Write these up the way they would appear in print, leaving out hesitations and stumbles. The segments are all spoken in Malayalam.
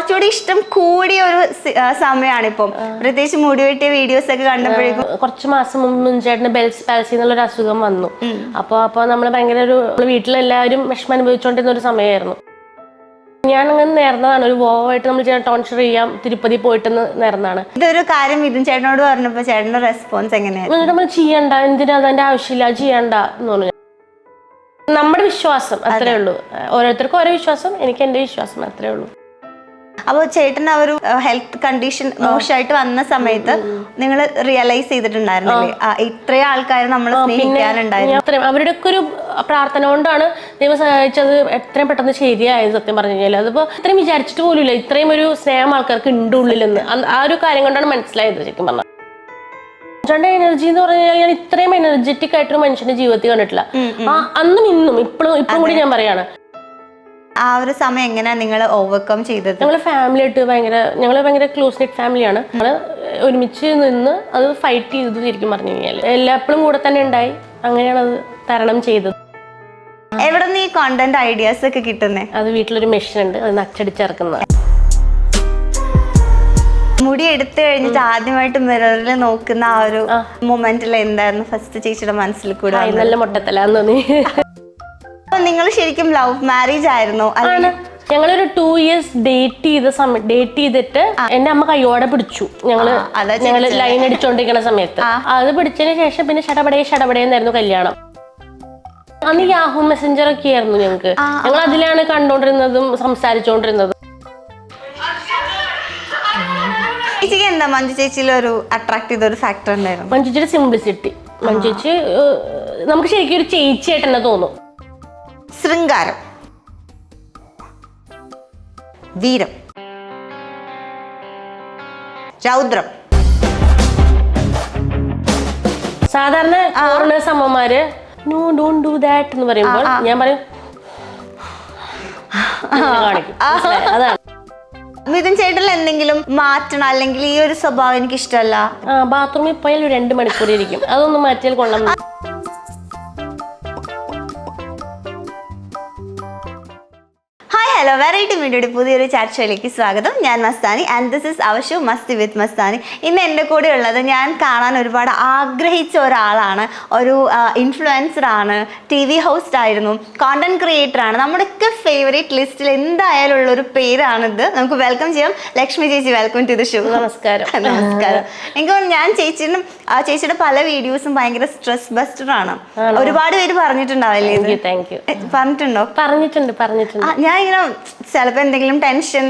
കുറച്ചുകൂടി ഇഷ്ടം കൂടിയ ഒരു സമയമാണ് ഇപ്പം. പ്രത്യേകിച്ച് മുടി വെട്ടിയ വീഡിയോസ് ഒക്കെ കണ്ടപ്പോഴേക്കും. കുറച്ച് മാസം മുമ്പ് ചേട്ടന് ബെൽസ് പാൽസി എന്നുള്ളൊരു അസുഖം വന്നു. അപ്പൊ നമ്മൾ ഭയങ്കര വീട്ടിലെല്ലാവരും വിഷമം അനുഭവിച്ചുകൊണ്ടിരുന്ന ഒരു സമയമായിരുന്നു. ഞാൻ അങ്ങനെ നേർന്നതാണ്, ഒരു വോവായിട്ട് നമ്മൾ ടോൺഷർ ചെയ്യാം തിരുപ്പതി പോയിട്ടെന്ന് നേർന്നതാണ്. ഇതൊരു കാര്യം മിഥുൻ ചേട്ടനോട് പറഞ്ഞപ്പോ ചേട്ടന്റെ റെസ്പോൺസ് എങ്ങനെയായിരുന്നു? നമ്മൾ ചെയ്യണ്ട, എന്തിനാ അതിന്റെ ആവശ്യമില്ല, ചെയ്യണ്ട എന്ന് പറഞ്ഞു. നമ്മുടെ വിശ്വാസം അത്രേ ഉള്ളൂ. ഓരോരുത്തർക്കും ഓരോ വിശ്വാസം, എനിക്ക് എന്റെ വിശ്വാസം അത്രേ ഉള്ളൂ. അപ്പോൾ ചേട്ടൻ ആ ഒരു ഹെൽത്ത് കണ്ടീഷൻ മോശമായിട്ട് വന്ന സമയത്ത് നിങ്ങൾ റിയലൈസ് ചെയ്തിട്ടുണ്ടായിരുന്നില്ലേ ഇത്രയും ആൾക്കാർ നമ്മളെ സ്നേഹിക്കാനുണ്ടായിരുന്നു? അവരുടെ ഒക്കെ ഒരു പ്രാർത്ഥന കൊണ്ടാണ് ദൈവം സഹായിച്ചത് എത്രയും പെട്ടെന്ന് ശരിയായത്. സത്യം പറഞ്ഞു കഴിഞ്ഞാൽ അതിപ്പോ ഇത്രയും വിചാരിച്ചിട്ട് പോലുമില്ല, ഇത്രയും ഒരു സ്നേഹം ആൾക്കാർക്ക് ഉണ്ട് ഉള്ളിലെന്ന്. ആ ഒരു കാര്യം കൊണ്ടാണ് മനസ്സിലായത് ശരിക്കും പറഞ്ഞാൽ. ചേട്ടൻ്റെ എനർജി എന്ന് പറഞ്ഞാൽ ഞാൻ ഇത്രയും എനർജറ്റിക് ആയിട്ടൊരു മനുഷ്യന്റെ ജീവിതത്തിൽ കണ്ടിട്ടില്ല. അന്നും ഇന്നും ഇപ്പോഴും കൂടി ഞാൻ പറയാണ്. ആ ഒരു സമയം എങ്ങനെയാ നിങ്ങൾ ഓവർകം ചെയ്തത്? ഞങ്ങൾ ഭയങ്കര ക്ലോസ് നെറ്റ് ഫാമിലിയാണ്. ഞങ്ങൾ ഒരുമിച്ച് നിന്ന് അത് ഫൈറ്റ് ചെയ്തു ശരിക്കും പറഞ്ഞു കഴിഞ്ഞാൽ. എല്ലാപ്പോഴും കൂടെ തന്നെ ഉണ്ടായി. അങ്ങനെയാണ് അത് തരണം ചെയ്തത്. എവിടെ നിന്ന് ഈ കോണ്ടന്റ് ഐഡിയാസ് ഒക്കെ കിട്ടുന്നേ? അത് വീട്ടിലൊരു മെഷീൻ ഉണ്ട്, അത് അച്ചടിച്ചിറക്കുന്നത്. മുടി എടുത്തു കഴിഞ്ഞിട്ട് ആദ്യമായിട്ട് മിററിൽ നോക്കുന്ന ആ ഒരു മൊമെന്റിൽ എന്തായിരുന്നു ഫസ്റ്റ് ചേച്ചിയുടെ മനസ്സിൽ കൂടെ? നല്ല മൊട്ടത്തലാന്ന് തോന്നി. നിങ്ങൾ ശരിക്കും ലവ് മാരേജ് ആയിരുന്നോ? ഞങ്ങളൊരു 2 years ഡേറ്റ് ചെയ്തിട്ട് എന്റെ അമ്മ കയ്യോടെ പിടിച്ചു. ഞങ്ങള് ലൈൻ അടിച്ചോണ്ടിരിക്കുന്ന സമയത്ത് അത് പിടിച്ചതിന് ശേഷം പിന്നെ ഷടപടയെന്നായിരുന്നു കല്യാണം. അന്ന് യാഹൂ മെസ്സഞ്ചർ ഒക്കെ ആയിരുന്നു ഞങ്ങൾ അതിലാണ് കണ്ടോണ്ടിരുന്നതും സംസാരിച്ചോണ്ടിരുന്നതും. ചേച്ചിക്ക് എന്താ മഞ്ജു ചേച്ചിയിൽ ഒരു അട്രാക്ട് ചെയ്ത ഒരു ഫാക്ടർ ഉണ്ടായിരുന്നു? മഞ്ജു ചേച്ചിയുടെ സിംപ്ലിസിറ്റി. മഞ്ജു ചേച്ചി നമുക്ക് ശരിക്കും ഒരു ചേച്ചിയായിട്ട് തന്നെ തോന്നും. ശൃംഗാരം, വീരം, രൗദ്രം. സാധാരണ ഫോറിനേഴ്സ് അമ്മമാര് നോ ഡോണ്ട് ഡു ദാറ്റ് എന്ന് പറയുമ്പോൾ ഞാൻ പറയും കാണിക്കും. അതാണ്. മിഥുൻ ചേട്ടനിൽ എന്തെങ്കിലും മാറ്റണം അല്ലെങ്കിൽ ഈ ഒരു സ്വഭാവം എനിക്ക് ഇഷ്ടമല്ല? ബാത്റൂമിൽ പോയാൽ 2 മണിക്കൂർ ഇരിക്കും, അതൊന്നും മാറ്റിയാൽ കൊള്ളാം. ഹലോ, വെറൈറ്റി മീഡിയയുടെ പുതിയൊരു ചാറ്റ് ഷോയിലേക്ക് സ്വാഗതം. ഞാൻ Mastani and this is our show Masti with Mastani. ഇന്ന് എൻ്റെ കൂടെ ഉള്ളത് ഞാൻ കാണാൻ ഒരുപാട് ആഗ്രഹിച്ച ഒരാളാണ്. ഒരു ഇൻഫ്ലുവൻസർ ആണ്, TV ഹോസ്റ്റ് ആയിരുന്നു, കോണ്ടന്റ് ക്രിയേറ്റർ ആണ്. നമ്മുടെയൊക്കെ ഫേവറേറ്റ് ലിസ്റ്റിൽ എന്തായാലും ഉള്ളൊരു പേരാണിത്. നമുക്ക് വെൽക്കം ചെയ്യാം. ലക്ഷ്മി ചേച്ചി, വെൽക്കം ടു ദി ഷോ. നമസ്കാരം. നമസ്കാരം. എനിക്ക് ഞാൻ ചേച്ചിയുടെ പല വീഡിയോസും ഭയങ്കര സ്ട്രെസ് ബസ്റ്റർ ആണ്. ഒരുപാട് പേര് പറഞ്ഞിട്ടുണ്ടാവില്ലേ? പറഞ്ഞിട്ടുണ്ടോ? പറഞ്ഞിട്ടുണ്ട്. ഞാൻ ഇങ്ങനെ ചിലപ്പോ എന്തെങ്കിലും ടെൻഷൻ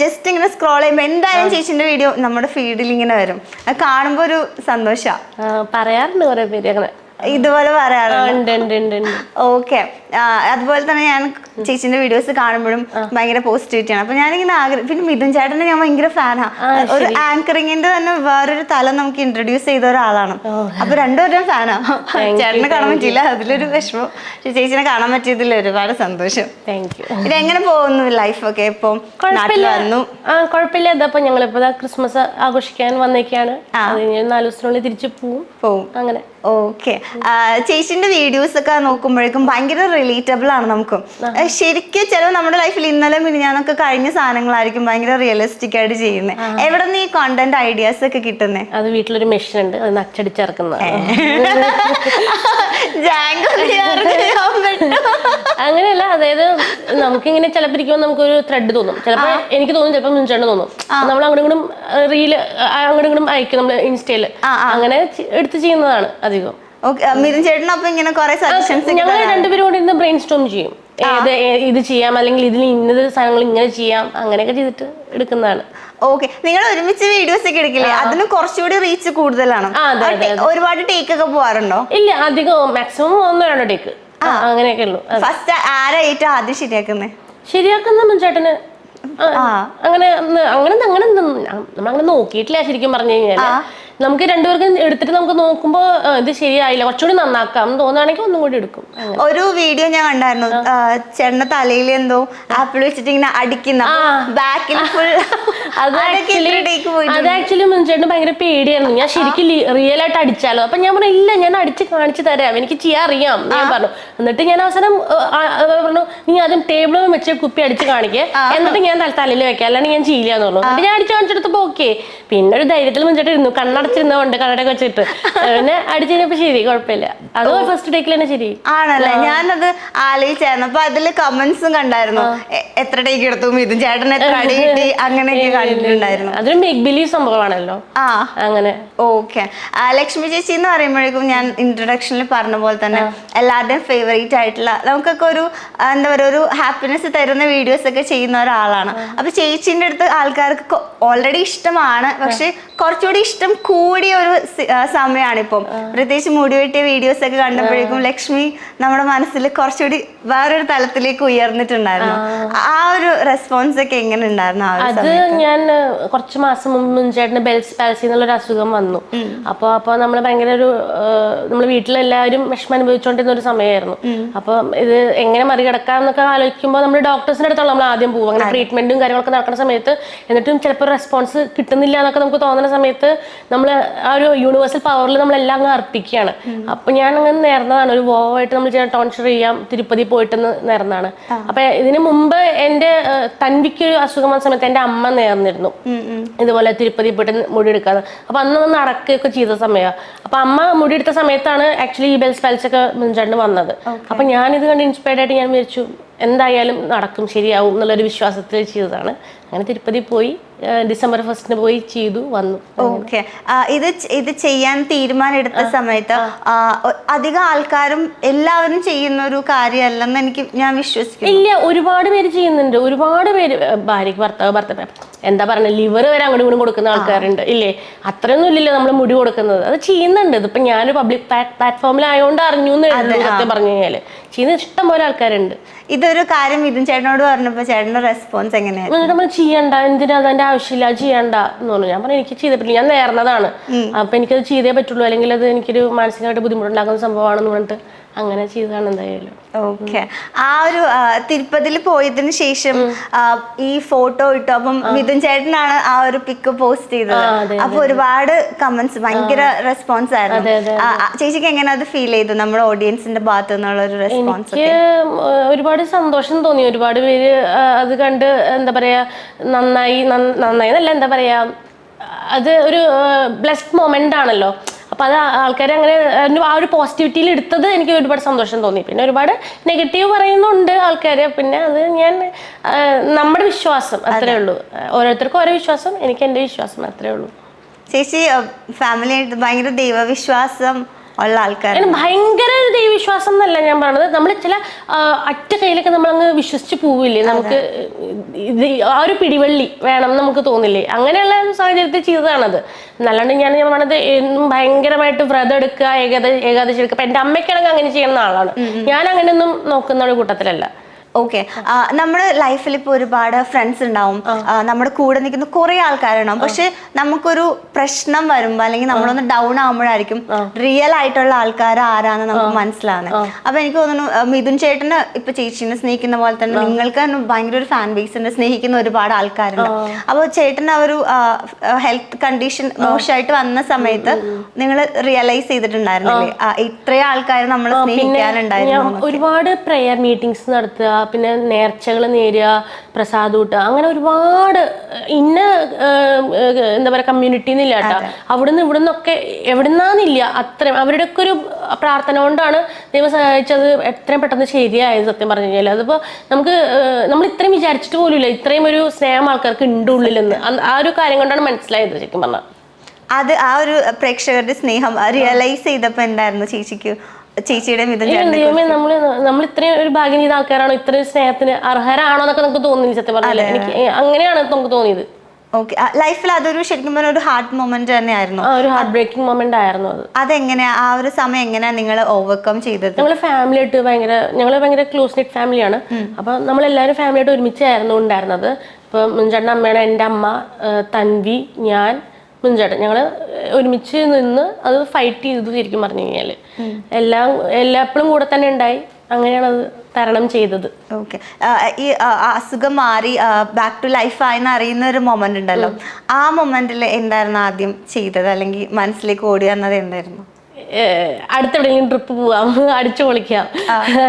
ജസ്റ്റ് ഇങ്ങനെ സ്ക്രോൾ ചെയ്യുമ്പോ എന്തായാലും ചേച്ചിന്റെ വീഡിയോ നമ്മുടെ ഫീഡിൽ ഇങ്ങനെ വരും. അത് കാണുമ്പോ ഒരു സന്തോഷാ. പറയാറുണ്ട് കുറെ പേര് അങ്ങനെ ഇതുപോലെ പറയാറുണ്ട്. ഓക്കെ. അതുപോലെ തന്നെ ഞാൻ ചേച്ചിന്റെ വീഡിയോസ് കാണുമ്പോഴും ഭയങ്കര പോസിറ്റിവിറ്റിയാണ്. അപ്പൊ ഞാനിങ്ങനെ പിന്നെ മിഥുൻ ചേട്ടനെ ഞാൻ ഭയങ്കര ഫാനാ. ഒരു ആങ്കറിങ്ങിന്റെ തന്നെ വേറൊരു തലം നമുക്ക് ഇൻട്രൊഡ്യൂസ് ചെയ്ത ഒരാളാണ്. അപ്പൊ രണ്ടുപേരും ഫാനാ. ചേട്ടനെ കാണാൻ പറ്റിയില്ല, അതിലൊരു വിഷമം. ചേച്ചിനെ കാണാൻ പറ്റിയതിൽ ഒരുപാട് സന്തോഷം. ഇതെങ്ങനെ പോകുന്നു ലൈഫൊക്കെ? ഇപ്പൊ വന്നു കുഴപ്പമില്ല. അതപ്പോ ഞങ്ങളിപ്പോ ക്രിസ്മസ് ആഘോഷിക്കാൻ വന്നേക്കാണ്. 4 ദിവസത്തിനുള്ളിൽ തിരിച്ചു പോവും. അങ്ങനെ. ഓക്കെ. ചേച്ചിന്റെ വീഡിയോസ് ഒക്കെ നോക്കുമ്പോഴേക്കും ഭയങ്കര റിലേറ്റബിൾ ആണ് നമുക്ക്. ശരിക്കും ചിലവ് നമ്മുടെ ലൈഫിൽ ഇന്നലെ മിനിഞ്ഞാന്നൊക്കെ കഴിഞ്ഞ സാധനങ്ങളായിരിക്കും ഭയങ്കര റിയലിസ്റ്റിക് ആയിട്ട് ചെയ്യുന്നത്. എവിടെ നിന്ന് ഈ കോണ്ടന്റ് ഐഡിയാസ് ഒക്കെ കിട്ടുന്നേ? അത് വീട്ടിലൊരു മെഷീൻ ഉണ്ട്, അത് അച്ചടിച്ചിറക്കുന്നത്. അങ്ങനെയല്ല, അതായത് നമുക്കിങ്ങനെ ചിലപ്പോൾ ഇരിക്കുമ്പോൾ നമുക്കൊരു ത്രെഡ് തോന്നും. ചിലപ്പോൾ എനിക്ക് തോന്നും, ചിലപ്പോൾ മുൻചേട്ടന് തോന്നും. നമ്മൾ അങ്ങോട്ടും റീല് അങ്ങോട്ടും അയക്കും നമ്മൾ ഇൻസ്റ്റയില്. അങ്ങനെ എടുത്ത് ചെയ്യുന്നതാണ് അധികം. മിഥുൻ ചേട്ടൻ അപ്പൊ ഇങ്ങനെ കുറെ സജഷൻസ് ഞങ്ങൾ രണ്ടുപേരും കൂടി ഇന്ന് ബ്രെയിൻ സ്റ്റോം ചെയ്യും. ഇത് ചെയ്യാം, അല്ലെങ്കിൽ ഇതിൽ ഇന്നത് സാധനങ്ങൾ ഇങ്ങനെ ചെയ്യാം, അങ്ങനെയൊക്കെ ചെയ്തിട്ട് എടുക്കുന്നതാണ്. ഓക്കെ. നിങ്ങൾ ഒരുമിച്ച് വീഡിയോസ് ഒക്കെ എടുക്കില്ലേ? അതിന് കുറച്ചുകൂടി റീച്ച് കൂടുതലാണ്. ഒരുപാട് ടേക്ക് ഒക്കെ പോവാറുണ്ടോ? ഇല്ല, അധികം മാക്സിമം 1-2 ടേക്ക് അങ്ങനെയൊക്കെ ഉള്ളൂ. ഫസ്റ്റ് ആരായിട്ട് ആദ്യം ശരിയാക്കുന്ന മുൻചേട്ടന്. അങ്ങനെ നമ്മളങ്ങനെ നോക്കിയിട്ടില്ല ശരിക്കും പറഞ്ഞു കഴിഞ്ഞാല്. നമുക്ക് രണ്ടുപേർക്കും എടുത്തിട്ട് നമുക്ക് നോക്കുമ്പോൾ ഇത് ശരിയായില്ല, കുറച്ചുകൂടി നന്നാക്കാം എന്ന് തോന്നുകയാണെങ്കിൽ ഒന്നും കൂടി എടുക്കും. ഒരു വീഡിയോ ഞാൻ കണ്ടായിരുന്നു, ചേട്ടന്റെ തലയിൽ എന്തോ ആപ്പിൾ വെച്ചിട്ട് ഇങ്ങനെ അടിക്കുന്ന ബാക്കിൽ ഫുൾ. അത് ആക്ച്വലി ചേട്ടന് ഭയങ്കര പേടിയായിരുന്നു. ഞാൻ ശരിക്കും റിയൽ ആയിട്ട് അടിച്ചാലോ? അപ്പൊ ഞാൻ പറഞ്ഞു ഇല്ല, ഞാൻ അടിച്ച് കാണിച്ചു തരാം, എനിക്ക് ചെയ്യാൻ അറിയാം ഞാൻ പറഞ്ഞു. എന്നിട്ട് ഞാൻ അവസാനം പറഞ്ഞു നീ ആദ്യം ടേബിളിൽ വെച്ച് കുപ്പി അടിച്ച് കാണിക്കേ, എന്നിട്ട് ഞാൻ തലയിൽ വെക്കാം, അല്ലാണ്ട് ഞാൻ ചെയ്യില്ലാന്ന് പറഞ്ഞു. എന്നിട്ട് ഞാൻ അടിച്ചു കാണിച്ചെടുത്തപ്പോ ഓക്കെ. പിന്നെ ഒരു ധൈര്യത്തിൽ മുൻചേട്ട് ഇരുന്നു, കണ്ണടച്ചിരുന്നോണ്ട് കണ്ണടയൊക്കെ വെച്ചിട്ട് പിന്നെ അടിച്ചു കഴിഞ്ഞപ്പോ ശരി, കുഴപ്പമില്ല. അത് ഫസ്റ്റ് ടേക്കിൽ തന്നെ ശരി ആണല്ലേ? ഞാനത് ആലോചിച്ചായിരുന്നു. അപ്പൊ അതില് കമന്റ്സും കണ്ടായിരുന്നു, എത്ര ടേക്ക് എടുത്തു മിഥുൻ ചേട്ടൻ, എത്ര അടി കിട്ടി, അങ്ങനെയൊക്കെ കണ്ടിട്ടുണ്ടായിരുന്നു. അതൊരു മേക്ക് ബിലീവ് സംഭവമാണല്ലോ. അങ്ങനെ ഓക്കെ. ലക്ഷ്മി ചേച്ചി എന്ന് പറയുമ്പോഴേക്കും ഞാൻ ഇൻട്രൊഡക്ഷനിൽ പറഞ്ഞ പോലെ തന്നെ എല്ലാവരുടെയും ഫേവറേറ്റ് ആയിട്ടുള്ള, നമുക്കൊക്കെ ഒരു എന്താ പറയുക, ഒരു ഹാപ്പിനെസ് തരുന്ന വീഡിയോസ് ഒക്കെ ചെയ്യുന്ന ഒരാളാണ്. അപ്പൊ ചേച്ചീൻ്റെ അടുത്ത് ആൾക്കാർക്ക് ഓൾറെഡി ഇഷ്ടമാണ്, പക്ഷെ കുറച്ചുകൂടി ഇഷ്ടം കൂടിയ ഒരു സമയമാണ് ഇപ്പം. പ്രത്യേകിച്ച് മുടി വെട്ടിയ വീഡിയോസ് ഒക്കെ കണ്ടപ്പോഴേക്കും ലക്ഷ്മി നമ്മുടെ മനസ്സിൽ കുറച്ചുകൂടി വേറൊരു തലത്തിലേക്ക് ഉയർന്നിട്ടുണ്ടായിരുന്നു. ആ ഒരു റെസ്പോൺസ് ഒക്കെ എങ്ങനെ ഉണ്ടായിരുന്നു? അത് ഞാൻ കുറച്ച് മാസം മുമ്പ് ചേട്ടന് ബെൽസ് പാൽസി എന്നുള്ളൊരു അസുഖം വന്നു. അപ്പോൾ നമ്മൾ ഭയങ്കര ഒരു നമ്മൾ വീട്ടിലെല്ലാവരും വിഷമം അനുഭവിച്ചുകൊണ്ടിരുന്ന ഒരു സമയമായിരുന്നു. അപ്പം ഇത് എങ്ങനെ മറികടക്കാം എന്നൊക്കെ ആലോചിക്കുമ്പോൾ നമ്മൾ ഡോക്ടേഴ്സിൻ്റെ അടുത്താണ് നമ്മൾ ആദ്യം പോകും. അങ്ങനെ ട്രീറ്റ്മെന്റും കാര്യങ്ങളൊക്കെ നടക്കുന്ന സമയത്ത് എന്നിട്ടും ചിലപ്പോൾ റെസ്പോൺസ് കിട്ടുന്നില്ല എന്നൊക്കെ നമുക്ക് തോന്നുന്ന സമയത്ത് നമ്മൾ ആ ഒരു യൂണിവേഴ്സൽ പവറിൽ നമ്മളെല്ലാം അങ്ങ് അർപ്പിക്കുകയാണ്. അപ്പൊ ഞാൻ അങ്ങനെ നേർന്നതാണ്, ഒരു വോവായിട്ട് നമ്മൾ ടോൺഷർ ചെയ്യാം തിരുപ്പതി പോയിട്ട് നേർന്നതാണ്. അപ്പൊ ഇതിനു മുമ്പ് എൻ്റെ തൻവിക്ക് ഒരു അസുഖം വന്ന സമയത്ത് എൻ്റെ അമ്മ നേർന്നിരുന്നു ഇതുപോലെ തിരുപ്പതി പോയിട്ട് മുടി എടുക്കാതെ. അപ്പൊ അന്ന് നടക്കുകയൊക്കെ ചെയ്ത സമയമാണ്. അപ്പൊ അമ്മ മുടി എടുത്ത സമയത്താണ് ആക്ച്വലി ഈ ബെൽസ് പാൽസി ഒക്കെ മുൻചേട്ടന് വന്നത്. അപ്പൊ ഞാനിത് കണ്ട് ഇൻസ്പയർഡ് ആയിട്ട് ഞാൻ വിചാരിച്ചു എന്തായാലും നടക്കും, ശരിയാവും എന്നുള്ളൊരു വിശ്വാസത്തിൽ ചെയ്തതാണ്. അങ്ങനെ തിരുപ്പതി പോയി ഡിസംബർ 1 പോയി ചെയ്തു വന്നു. ഓക്കെ. ഇത് ചെയ്യാൻ തീരുമാനം എടുത്ത സമയത്ത് അധികം ആൾക്കാരും എല്ലാവരും ചെയ്യുന്ന ഒരു കാര്യമല്ലെന്ന് ഞാൻ വിശ്വസിക്കുന്നു. ഇല്ല, ഒരുപാട് പേര് ചെയ്യുന്നുണ്ട്. ഒരുപാട് പേര് ഭാര്യക്ക് ഭർത്താവ് എന്താ പറയുക, ലിവർ വരെ അങ്ങോട്ടും ഇങ്ങോട്ടും കൊടുക്കുന്ന ആൾക്കാരുണ്ട് ഇല്ലേ? അത്രയൊന്നും ഇല്ലല്ലോ നമ്മൾ മുടി കൊടുക്കുന്നത്. അത് ചെയ്യുന്നുണ്ട്. ഇതിപ്പോ ഞാനൊരു പബ്ലിക് പ്ലാറ്റ്ഫോമിലായോണ്ട് അറിഞ്ഞു എന്ന് സത്യം പറഞ്ഞു കഴിഞ്ഞാല് ചെയ്യുന്ന ഇഷ്ടം പോലെ ആൾക്കാരുണ്ട്. ഇതൊരു കാര്യം മിഥുൻ ചേട്ടനോട് പറഞ്ഞപ്പോ ചേട്ടന്റെ റെസ്പോൺസ് എങ്ങനെയായിരുന്നു? നമ്മൾ ചെയ്യണ്ട, എന്തിനാ അതിന്റെ ആവശ്യമില്ല, ചെയ്യണ്ട എന്ന് പറഞ്ഞു. ഞാൻ പറഞ്ഞു എനിക്ക് ചെയ്തേ പറ്റില്ല, ഞാൻ നേർന്നതാണ്, അപ്പൊ എനിക്കത് ചെയ്തേ പറ്റുള്ളൂ, അല്ലെങ്കിൽ അത് എനിക്കൊരു മാനസികമായിട്ട് ബുദ്ധിമുട്ടുണ്ടാക്കുന്ന സംഭവമാണെന്ന് പറഞ്ഞിട്ട് അങ്ങനെ ചെയ്തതാണ് എന്തായാലും. ഓക്കെ. ആ ഒരു തിരുപ്പതിയിൽ പോയതിനു ശേഷം ഈ ഫോട്ടോ ഇട്ടു. അപ്പം മിഥുൻ ചേട്ടനാണ് ആ ഒരു പിക്ക് പോസ്റ്റ് ചെയ്തത്. അപ്പൊ ഒരുപാട് കമന്റ്സ്, ഭയങ്കര റെസ്പോൺസ് ആയിരുന്നു. ചേച്ചിക്ക് എങ്ങനെ അത് ഫീൽ ചെയ്തു, നമ്മുടെ ഓഡിയൻസിന്റെ ഭാഗത്തു നിന്നുള്ള ഒരു റെസ്പോൺസ്? എനിക്ക് ഒരുപാട് സന്തോഷം തോന്നി. ഒരുപാട് പേര് അത് കണ്ട് എന്താ പറയാ, നന്നായി എന്നല്ല, എന്താ പറയാ, അത് ഒരു ബ്ലെസ്ഡ് മൊമെന്റ് ആണല്ലോ. അപ്പൊ അത് ആൾക്കാർ അങ്ങനെ ആ ഒരു പോസിറ്റിവിറ്റിയിൽ എടുത്തത് എനിക്ക് ഒരുപാട് സന്തോഷം തോന്നി. പിന്നെ ഒരുപാട് നെഗറ്റീവ് പറയുന്നുണ്ട് ആൾക്കാർ. പിന്നെ അത് ഞാൻ നമ്മുടെ വിശ്വാസം അത്രേ ഉള്ളൂ. ഓരോരുത്തർക്കും ഓരോ വിശ്വാസം, എനിക്ക് എൻ്റെ വിശ്വാസം അത്രേ ഉള്ളൂ. ചേച്ചി ഫാമിലി ആയിട്ട് ഭയങ്കര ദൈവവിശ്വാസം ഉള്ള ആൾക്കാർ? ഭയങ്കര ദൈവവിശ്വാസം എന്നല്ല ഞാൻ പറഞ്ഞത്, നമ്മൾ ചില അറ്റ കയ്യിലൊക്കെ നമ്മളങ്ങ് വിശ്വസിച്ച് പോവില്ലേ, നമുക്ക് ഇത് ആ ഒരു പിടിവള്ളി വേണം നമുക്ക് തോന്നില്ലേ, അങ്ങനെയുള്ള സാഹചര്യത്തിൽ ചെയ്തതാണത്. അല്ലാണ്ട് ഞാൻ പറഞ്ഞത് എന്നും ഭയങ്കരമായിട്ട് വ്രതം എടുക്കുക, ഏകാദശി എടുക്കുക. അപ്പൊ എൻ്റെ അമ്മയ്ക്കാണെങ്കിൽ അങ്ങനെ ചെയ്യുന്ന ആളാണ് ഞാൻ. അങ്ങനെയൊന്നും നോക്കുന്ന ഒരു കൂട്ടത്തിലല്ല. ഓക്കെ. നമ്മുടെ ലൈഫിൽ ഇപ്പോൾ ഒരുപാട് ഫ്രണ്ട്സ് ഉണ്ടാവും, നമ്മുടെ കൂടെ നിൽക്കുന്ന കുറെ ആൾക്കാരുണ്ടാവും. പക്ഷെ നമുക്കൊരു പ്രശ്നം വരുമ്പോൾ അല്ലെങ്കിൽ നമ്മളൊന്ന് ഡൗൺ ആകുമ്പോഴായിരിക്കും റിയൽ ആയിട്ടുള്ള ആൾക്കാർ ആരാന്ന് നമുക്ക് മനസ്സിലാവുന്നത്. അപ്പൊ എനിക്ക് തോന്നുന്നു മിഥുൻ ചേട്ടന് ഇപ്പൊ ചേച്ചീനെ സ്നേഹിക്കുന്ന പോലെ തന്നെ നിങ്ങൾക്ക് ഭയങ്കര ഒരു ഫാൻ ബേസ് ഉണ്ട്, സ്നേഹിക്കുന്ന ഒരുപാട് ആൾക്കാരുണ്ട്. അപ്പോൾ ചേട്ടന് ഒരു ഹെൽത്ത് കണ്ടീഷൻ മോശമായിട്ട് വന്ന സമയത്ത് നിങ്ങൾ റിയലൈസ് ചെയ്തിട്ടുണ്ടായിരുന്നില്ലേ ഇത്രയും ആൾക്കാർ നമ്മൾ സ്നേഹിക്കാനുണ്ടായിരുന്നു? ഒരുപാട് പ്രെയർ മീറ്റിംഗ്സ് നടത്തുക, പിന്നെ നേർച്ചകൾ നേരുക, പ്രസാദം കിട്ടുക, അങ്ങനെ ഒരുപാട് ഇന്ന എന്താ പറയുക കമ്മ്യൂണിറ്റിന്നില്ല കേട്ടോ, അവിടുന്ന് ഇവിടുന്നൊക്കെ എവിടുന്നാന്നില്ല, അത്രയും അവരുടെയൊക്കെ ഒരു പ്രാർത്ഥന കൊണ്ടാണ് ദൈവം സഹായിച്ചത് എത്രയും പെട്ടെന്ന് ശരിയായത് സത്യം പറഞ്ഞു കഴിഞ്ഞാൽ. അതിപ്പോൾ നമ്മൾ ഇത്രയും വിചാരിച്ചിട്ട് പോലുമില്ല ഇത്രയും ഒരു സ്നേഹം ആൾക്കാർക്ക് ഉണ്ട് ഉള്ളിലെന്ന്. ആ ഒരു കാര്യം കൊണ്ടാണ് മനസ്സിലായത് ശരിക്കും പറഞ്ഞാൽ. അത് ആ ഒരു പ്രേക്ഷകരുടെ സ്നേഹം റിയലൈസ് ചെയ്തപ്പോൾ എന്തായിരുന്നു ചേച്ചിക്ക്? ചേച്ചിയുടെ നമ്മൾ ഇത്രയും ഒരു ഭാഗ്യം ചെയ്ത ആൾക്കാരാണോ, ഇത്രയും സ്നേഹത്തിന് അർഹരാണോ എന്നൊക്കെ നമുക്ക് തോന്നി സത്യം പറഞ്ഞാൽ. എനിക്ക് അങ്ങനെയാണ് നമുക്ക് തോന്നിയത്. ഓക്കെ. ലൈഫിൽ അതൊരു ശരിക്കും പറഞ്ഞ ഒരു ഹാർട്ട് മൊമെന്റ് തന്നെയായിരുന്നു, ഒരു ഹാർട്ട് ബ്രേക്കിംഗ് മൊമെന്റ് ആയിരുന്നു അത്. അതെങ്ങനെയാ ആ ഒരു സമയം എങ്ങനെയാ നിങ്ങൾ ഓവർകം ചെയ്തത്? ഞങ്ങൾ ഫാമിലി ആയിട്ട് ഭയങ്കര ക്ലോസ് നെറ്റ് ഫാമിലിയാണ്. അപ്പൊ നമ്മളെല്ലാവരും ഫാമിലി ആയിട്ട് ഒരുമിച്ചായിരുന്നു ഉണ്ടായിരുന്നത്. ഇപ്പൊ മുൻചേട്ടൻ്റെ അമ്മയാണ് എൻ്റെ അമ്മ, തൻവി, ഞാൻ, മുൻചേട്ടൻ ഞങ്ങള് ഒരുമിച്ച് നിന്ന് അത് ഫൈറ്റ് ചെയ്തു ശരിക്കും പറഞ്ഞു കഴിഞ്ഞാല്. എല്ലാപ്പോഴും കൂടെ തന്നെ ഉണ്ടായി. അങ്ങനെയാണ് അത് തരണം ചെയ്തത്. ഓക്കെ. ഈ അസുഖം മാറി ബാക്ക് ടു ലൈഫ് ആയെന്ന് അറിയുന്ന ഒരു മൊമെന്റ് ഉണ്ടല്ലോ, ആ മൊമെന്റിൽ എന്തായിരുന്നു ആദ്യം ചെയ്തത്, അല്ലെങ്കിൽ മനസ്സിലേക്ക് ഓടി വന്നത് എന്തായിരുന്നു? അടുത്തെവിടെയെങ്കിലും ട്രിപ്പ് പോവാം, അടിച്ചു പൊളിക്കാം,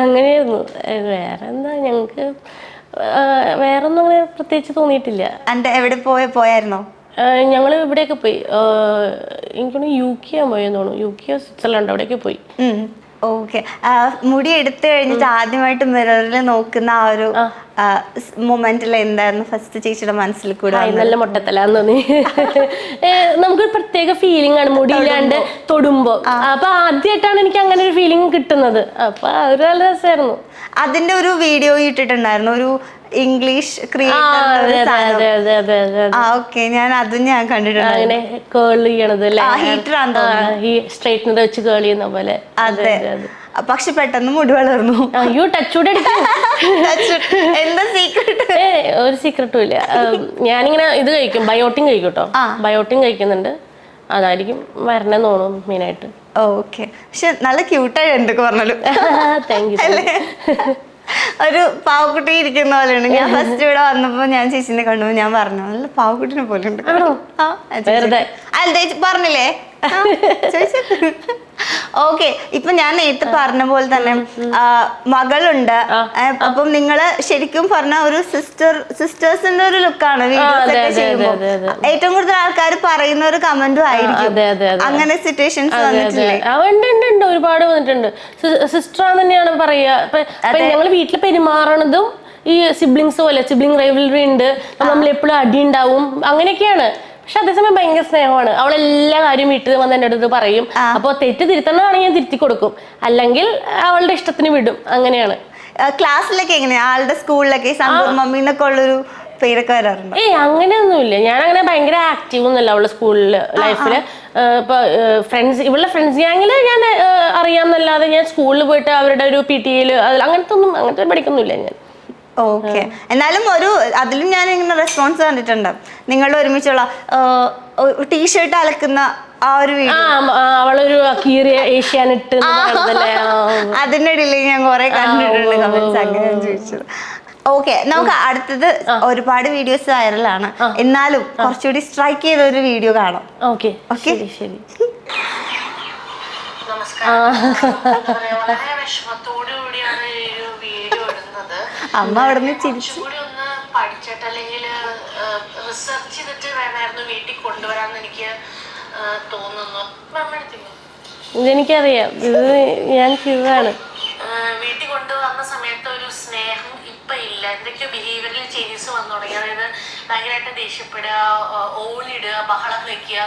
അങ്ങനെയായിരുന്നു. വേറെ എന്താ, ഞങ്ങൾക്ക് വേറൊന്നും അങ്ങനെ പ്രത്യേകിച്ച് തോന്നിയിട്ടില്ല. എവിടെ പോയായിരുന്നോ? ഞങ്ങൾ ഇവിടെയൊക്കെ പോയി, എനിക്കൊന്ന് UK പോയെന്ന് തോന്നുന്നു. UK സ്വിറ്റ്സർലൻഡ് അവിടെയൊക്കെ പോയി. ഓക്കെ. മുടി എടുത്തു കഴിഞ്ഞിട്ട് ആദ്യമായിട്ട് മിററിൽ നോക്കുന്ന ആ ഒരു മൊമെന്റിൽ എന്തായിരുന്നു ഫസ്റ്റ് ചേച്ചിയുടെ മനസ്സിൽ കൂടെ? നല്ല മൊട്ടത്തലാന്ന് തോന്നി. നമുക്ക് പ്രത്യേക ഫീലിംഗ് ആണ് മുടി ഇല്ലാണ്ട് തൊടുമ്പോ. അപ്പൊ ആദ്യമായിട്ടാണ് എനിക്ക് അങ്ങനെ ഒരു ഫീലിംഗ് കിട്ടുന്നത്. അപ്പൊ അതൊരു നല്ല രസമായിരുന്നു. അതിന്റെ ഒരു വീഡിയോ ഇട്ടിട്ടുണ്ടായിരുന്നു, ഒരു ഇംഗ്ലീഷ് ഓക്കെ, ഞാൻ അതും ഞാൻ കണ്ടിട്ടുണ്ട്. അങ്ങനെ കേൾ ചെയ്യണത് സ്ട്രൈറ്റ്നർ വെച്ച് കേൾ ചെയ്യുന്ന പോലെ. അതെ, പക്ഷെ പെട്ടെന്ന് മുടി വളർന്നു. അയ്യോ, ടച്ചൂടെ എന്താ സീക്രട്ട്? ഒരു സീക്രട്ടും ഇല്ല. ഞാനിങ്ങനെ ഇത് കഴിക്കും, ബയോട്ടിൻ കഴിക്കും കേട്ടോ. ബയോട്ടിൻ കഴിക്കുന്നുണ്ട്, അതായിരിക്കും വരണമെന്ന് തോന്നുന്നു മെയിനായിട്ട്. ഓക്കെ. പക്ഷെ നല്ല ക്യൂട്ടായി എന്തൊക്കെ പറഞ്ഞാലും. Thank you. ഒരു പാവക്കുട്ടി ഇരിക്കുന്ന പോലെയുണ്ട്. ഞാൻ ഫസ്റ്റ് ഇവിടെ വന്നപ്പോ ഞാൻ ചേച്ചിനെ കണ്ടു, ഞാൻ പറഞ്ഞു നല്ല പാവക്കുട്ടിനെ പോലെ ഉണ്ട്. പറഞ്ഞില്ലേ? ഓക്കെ. ഇപ്പൊ ഞാൻ നേരത്തെ പറഞ്ഞ പോലെ തന്നെ മകളുണ്ട്. അപ്പം നിങ്ങള് ശരിക്കും പറഞ്ഞ ഒരു സിസ്റ്റേഴ്സിന്റെ ഒരു ലുക്കാണ് വീഡിയോസ് ഒക്കെ ചെയ്യുമ്പോൾ. ഏറ്റവും കൂടുതൽ ആൾക്കാർ പറയുന്ന ഒരു കമന്റും ആയിരിക്കും. അങ്ങനെ സിറ്റുവേഷൻസ് വന്നിട്ടില്ലേ? ഒരുപാട് വന്നിട്ടുണ്ട്. സിസ്റ്റർ തന്നെയാണ് പറയുക. ഞങ്ങൾ വീട്ടിൽ പെരുമാറണതും ഈ സിബ്ലിങ്സ് പോലെ, സിബ്ലിംഗ് റൈവലറി ഉണ്ട്, നമ്മൾ എപ്പോഴും അടി ഉണ്ടാവും, അങ്ങനെയൊക്കെയാണ്. പക്ഷെ അതേസമയം ഭയങ്കര സ്നേഹമാണ്. അവളെല്ലാ കാര്യം വീട്ടിൽ വന്ന് എൻ്റെ അടുത്ത് പറയും. അപ്പോൾ തെറ്റ് തിരുത്തണമെന്നാണെങ്കിൽ ഞാൻ തിരുത്തി കൊടുക്കും, അല്ലെങ്കിൽ അവളുടെ ഇഷ്ടത്തിന് വിടും. അങ്ങനെയാണ്. ക്ലാസ്സിലൊക്കെ എങ്ങനെയാ? ആളുടെ സ്കൂളിലൊക്കെ സന്തൂർ മമ്മി എന്നൊക്കെ ഉള്ളൊരു പേരൊക്കെ വരാറുണ്ട്? അങ്ങനെയൊന്നുമില്ല. ഞാൻ അങ്ങനെ ഭയങ്കര ആക്റ്റീവ് ഒന്നുമല്ല അവളുടെ സ്കൂൾ ലൈഫില്. ഇപ്പൊ ഇവളുടെ ഫ്രണ്ട്സ് ഗ്യാങ്ങിൽ ഞാൻ അറിയാമെന്നല്ലാതെ ഞാൻ സ്കൂളിൽ പോയിട്ട് അവരുടെ ഒരു PTA അങ്ങനത്തെ പഠിക്കൊന്നുമില്ല ഞാൻ. ഓക്കെ. എന്നാലും അതിലും ഞാൻ ഇങ്ങനെ റെസ്പോൺസ് കണ്ടിട്ടുണ്ട്. നിങ്ങൾ ഒരുമിച്ചുള്ള ടീഷർട്ട് അലക്കുന്ന ആ ഒരു വീഡിയോ, അവളൊരു കീറിയ ഏഷ്യാനെറ്റ് അതിന്റെ ഇടയിൽ ഞാൻ കുറെ കണ്ടിട്ടുണ്ട് കമന്റ്സ്. അങ്ങനെ ചോദിച്ചത്. ഓക്കെ. നമുക്ക് അടുത്തത് ഒരുപാട് വീഡിയോസ് വൈറലാണ്, എന്നാലും കുറച്ചുകൂടി സ്ട്രൈക്ക് ചെയ്ത ഒരു വീഡിയോ കാണാം. ഓക്കെ ഓക്കെ ശരി. വളരെ വിഷമത്തോടുകൂടിയാണ് ഈ ഒരു വീഡിയോ ഇടുന്നത്. അമ്മ അവിടെ നിന്ന് ചിരിച്ചു. കൂടി ഒന്ന് പഠിച്ചിട്ട് അല്ലെങ്കിൽ റിസർച്ച് ചെയ്തിട്ട് വേണമായിരുന്നു വീട്ടിൽ കൊണ്ടുവരാന്ന് എനിക്ക് തോന്നുന്നു. ഇതെനിക്കറിയാം, ഇത് ഞാൻ ചെയ്തതാണ്. വീട്ടിൽ കൊണ്ടുവന്ന സമയത്ത് ഒരു സ്നേഹം ഇപ്പൊ ഇല്ല. എന്തൊക്കെയോ ബിഹേവിയറിൽ ചേഞ്ചസ് വന്നു തുടങ്ങി. അതായത് ഭയങ്കരമായിട്ട് ദേഷ്യപ്പെടുക, ഓളിടുക, ബഹളം വെക്കുക,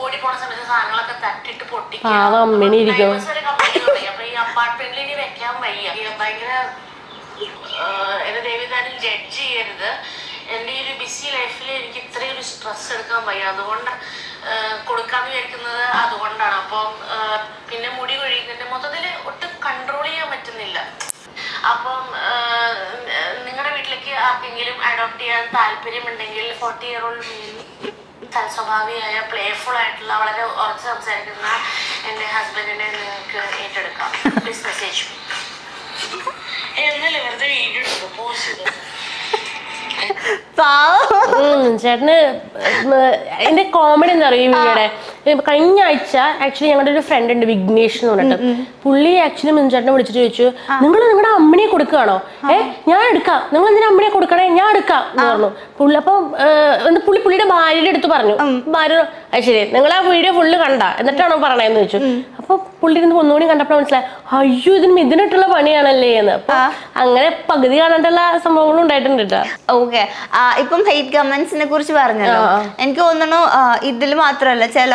ഓടിപ്പോണ സമയത്ത് സാധനങ്ങളൊക്കെ തട്ടിട്ട് പൊട്ടിക്കുക. അപ്പൊ ഈ അപ്പാർട്ട്മെന്റിൽ ഇനി വെക്കാൻ വയ്യ. ഭയങ്കര എന്നെ ദൈവതാനും ജഡ്ജ് ചെയ്യരുത്. എൻ്റെ ഈ ഒരു ബിസി ലൈഫിൽ എനിക്ക് ഇത്രയും ഒരു സ്ട്രെസ് എടുക്കാൻ വയ്യ. അതുകൊണ്ട് കൊടുക്കാന്ന് വിചാരിക്കുന്നത് അതുകൊണ്ടാണ്. അപ്പം പിന്നെ മുടി കൊഴിയുന്നതിന്റെ മൊത്തത്തിൽ ഒട്ടും കൺട്രോൾ ചെയ്യാൻ പറ്റുന്നില്ല. അപ്പം നിങ്ങളുടെ വീട്ടിലേക്ക് ആർക്കെങ്കിലും അഡോപ്റ്റ് ചെയ്യാൻ താല്പര്യമുണ്ടെങ്കിൽ 40-year-old മെയിൽ സ്വഭാവിയായ പ്ലേഫുൾ ആയിട്ടുള്ള വളരെ ഉറച്ച് സംസാരിക്കുന്ന എൻ്റെ ഹസ്ബൻഡിനെ നിങ്ങൾക്ക് ഏറ്റെടുക്കാം. പ്ലീസ് മെസ്സേജ് എന്നല്ലേ വെറുതെ വീഡിയോ പ്രപ്പോസ് ചെയ്തു. ചേട്ടന് എന്റെ കോമഡി എന്താ പറയുക ഈ വീഡിയോയുടെ? കഴിഞ്ഞ ആഴ്ച ആക്ച്വലി ഞങ്ങളുടെ ഒരു ഫ്രണ്ട് ഉണ്ട്, വിഘ്നേഷ് എന്ന് പറഞ്ഞിട്ട്. പുള്ളി ആക്ച്വലി മിൻചേട്ടനെ വിളിച്ചിട്ട് ചോദിച്ചു, നിങ്ങൾ നിങ്ങളുടെ അമ്മനെ കൊടുക്കുകയാണോ? ഞാൻ എടുക്കാം. നിങ്ങൾ എന്തിനാ അമ്മനെ കൊടുക്കണേ? ഞാൻ എടുക്കാം എന്ന് പറഞ്ഞു പുള്ളി. അപ്പം പുള്ളിയുടെ ഭാര്യയുടെ അടുത്ത് പറഞ്ഞു. ഭാര്യ ശരി, നിങ്ങൾ ആ വീഡിയോ ഫുള്ള് കണ്ട എന്നിട്ടാണോ പറയണേന്ന് ചോദിച്ചു. അപ്പൊ പുള്ളി ഇരുന്ന് ഒന്നുകൂടി കണ്ടപ്പോൾ മനസ്സിലായി, അയ്യോ ഇതിന് ഇതിനിട്ടുള്ള പണിയാണല്ലേ എന്ന്. അപ്പൊ അങ്ങനെ പകുതി കാണാണ്ടുള്ള സംഭവങ്ങളും ഉണ്ടായിട്ടുണ്ട് കേട്ടോ. ഓക്കെ. ഇപ്പം ഹെയ്റ്റ് കമന്റ്സിനെ കുറിച്ച് പറഞ്ഞല്ലോ, എനിക്ക് തോന്നുന്നു ഇതിൽ മാത്രമല്ല ചില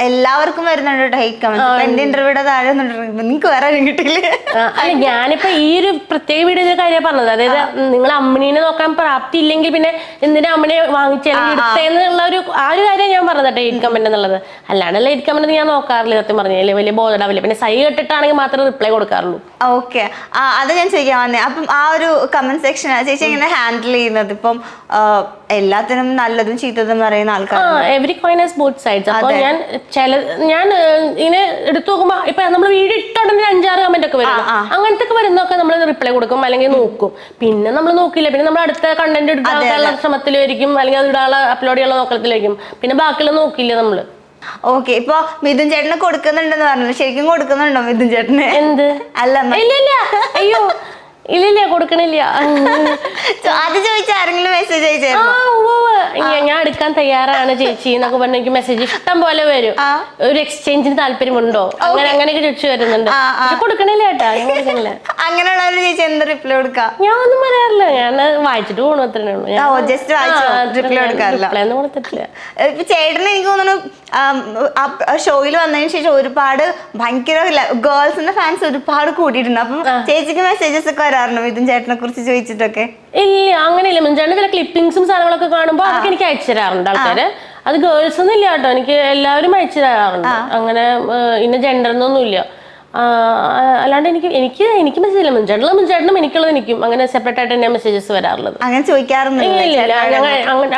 എല്ലാവർക്കും വരുന്നുണ്ട് ഹെയ്റ്റ് കമന്റ്സ്. എന്റെ ഇന്റർവ്യൂടെ താഴെ നിങ്ങക്ക് വേറെ കിട്ടില്ലേ? അല്ല, ഞാനിപ്പോ ഈ ഒരു പ്രത്യേക വീഡിയോ കാര്യം പറഞ്ഞത്, അതായത് നിങ്ങൾ അമ്മനെ നോക്കാൻ പ്രാപ്തി ഇല്ലെങ്കിൽ പിന്നെ എന്തിനാ അമ്മനെ വാങ്ങിച്ചെടുത്തേന്നുള്ള ആ ഒരു കാര്യം ഞാൻ പറഞ്ഞത് കേട്ടോ, ഹെയ്റ്റ് കമന്റ് എന്നുള്ളത്. അല്ലാണ്ടല്ല ഹെയ്റ്റ് കമന്റ് ഞാൻ നോക്കാറില്ല സത്യം പറഞ്ഞാൽ, വലിയ ബോധമില്ല. പിന്നെ സൈ കെട്ടിട്ടാണെങ്കിൽ മാത്രമേ റിപ്ലൈ കൊടുക്കാറുള്ളൂ. ഓക്കെ. അത് ഞാൻ ചോദിക്കാൻ വന്നേ. അപ്പം ആ ഒരു കമന്റ് സെക്ഷൻ ചേച്ചി എങ്ങനെ ഹാൻഡിൽ ചെയ്യുന്നത്? ഇപ്പം എല്ലാത്തിനും നല്ലതും ചീത്തതും പറയുന്ന ആൾക്കാർ. Every coin has both sides. അപ്പൊ ഞാൻ ഇങ്ങനെ എടുത്തു നോക്കുമ്പോ ഇപ്പൊ നമ്മൾ വീഡിയോ ഇട്ടോണ്ടെങ്കിൽ 5-6 കമന്റ് ഒക്കെ വരും. അങ്ങനത്തെ ഒക്കെ വരുന്നൊക്കെ നമ്മൾ റിപ്ലൈ കൊടുക്കും അല്ലെങ്കിൽ നോക്കും. പിന്നെ നമ്മൾ നോക്കില്ല, പിന്നെ നമ്മൾ അടുത്ത കണ്ടന്റ് ഇടാനുള്ള ശ്രമത്തിലായിരിക്കും, അല്ലെങ്കിൽ അത് ഇടാനുള്ള അപ്ലോഡ് ചെയ്യാനുള്ള നോക്കത്തിലായിരിക്കും. പിന്നെ ബാക്കിയുള്ള നോക്കില്ല നമ്മള്. ഓക്കെ, ഇപ്പൊ മിഥുൻ ചേട്ടന് കൊടുക്കുന്നുണ്ടെന്ന് പറഞ്ഞു, ശരിക്കും കൊടുക്കുന്നുണ്ടോ മിഥുൻ ചേട്ടന്? എന്ത്? അല്ല ഇല്ല, അയ്യോ ഇല്ല കൊടുക്കണില്ല. അത് ചോദിച്ച ആരെങ്കിലും മെസ്സേജ് അയച്ചായിരുന്നു? ഞാൻ എടുക്കാൻ തയ്യാറാണ് ചേച്ചി എന്നൊക്കെ പറഞ്ഞ എനിക്ക് മെസ്സേജ് ഇഷ്ടം പോലെ വരും. ഒരു എക്സ്ചേഞ്ചിന് താല്പര്യമുണ്ടോ അങ്ങനെയൊക്കെ ചോദിച്ചു വരുന്നുണ്ട്. പക്ഷെ കൊടുക്കണില്ല കേട്ടാ, ഞാൻ കൊടുക്കണില്ല. അങ്ങനെയുള്ളവര് ചേച്ചി എന്ത് റിപ്ലൈ കൊടുക്കാം? ഞാൻ ഒന്നും പറയാറില്ല, ഞാൻ വായിച്ചിട്ട് പോണു അത്രേ ഉള്ളൂ. റിപ്ലൈ കൊടുക്കാറില്ല. ഒന്നും കൊടുത്തിട്ടില്ല. ഇപ്പൊ ചേട്ടന് എനിക്ക് തോന്നുന്നു ഷോയിൽ വന്നതിന് ശേഷം ഒരുപാട് ഭയങ്കര ഗേൾസിന്റെ ഫാൻസ് ഒരുപാട് കൂട്ടിയിട്ടുണ്ട്. അപ്പം ചേച്ചിക്ക് മെസ്സേജസ് ഒക്കെ വരാറുണ്ടോ മിഥുൻ ചേട്ടനെ കുറിച്ച് ചോദിച്ചിട്ടൊക്കെ? ഇല്ല, അങ്ങനെയില്ല. മിഥുൻ ചില ക്ലിപ്പിംഗ്സും സാധനങ്ങളൊക്കെ കാണുമ്പോൾ അതൊക്കെ എനിക്ക് അയച്ചു തരാറുണ്ട് ആൾക്കാര്. അത് ഗേൾസ് ഒന്നും ഇല്ല കേട്ടോ, എനിക്ക് എല്ലാവരും അയച്ചു തരാറുണ്ട്. അങ്ങനെ ഇന്ന ജെൻഡർ എന്നൊന്നും ഇല്ല. അല്ലാണ്ട് എനിക്ക് മെസ്സേജ് ഇല്ല. മുൻചേട്ടനും എനിക്കുള്ളത് എനിക്കും അങ്ങനെ സെപ്പറേറ്റ് ആയിട്ട് തന്നെ മെസ്സേജസ് വരാറുള്ളത്. അങ്ങനെ ചോദിക്കാറുണ്ട്? ഇല്ല,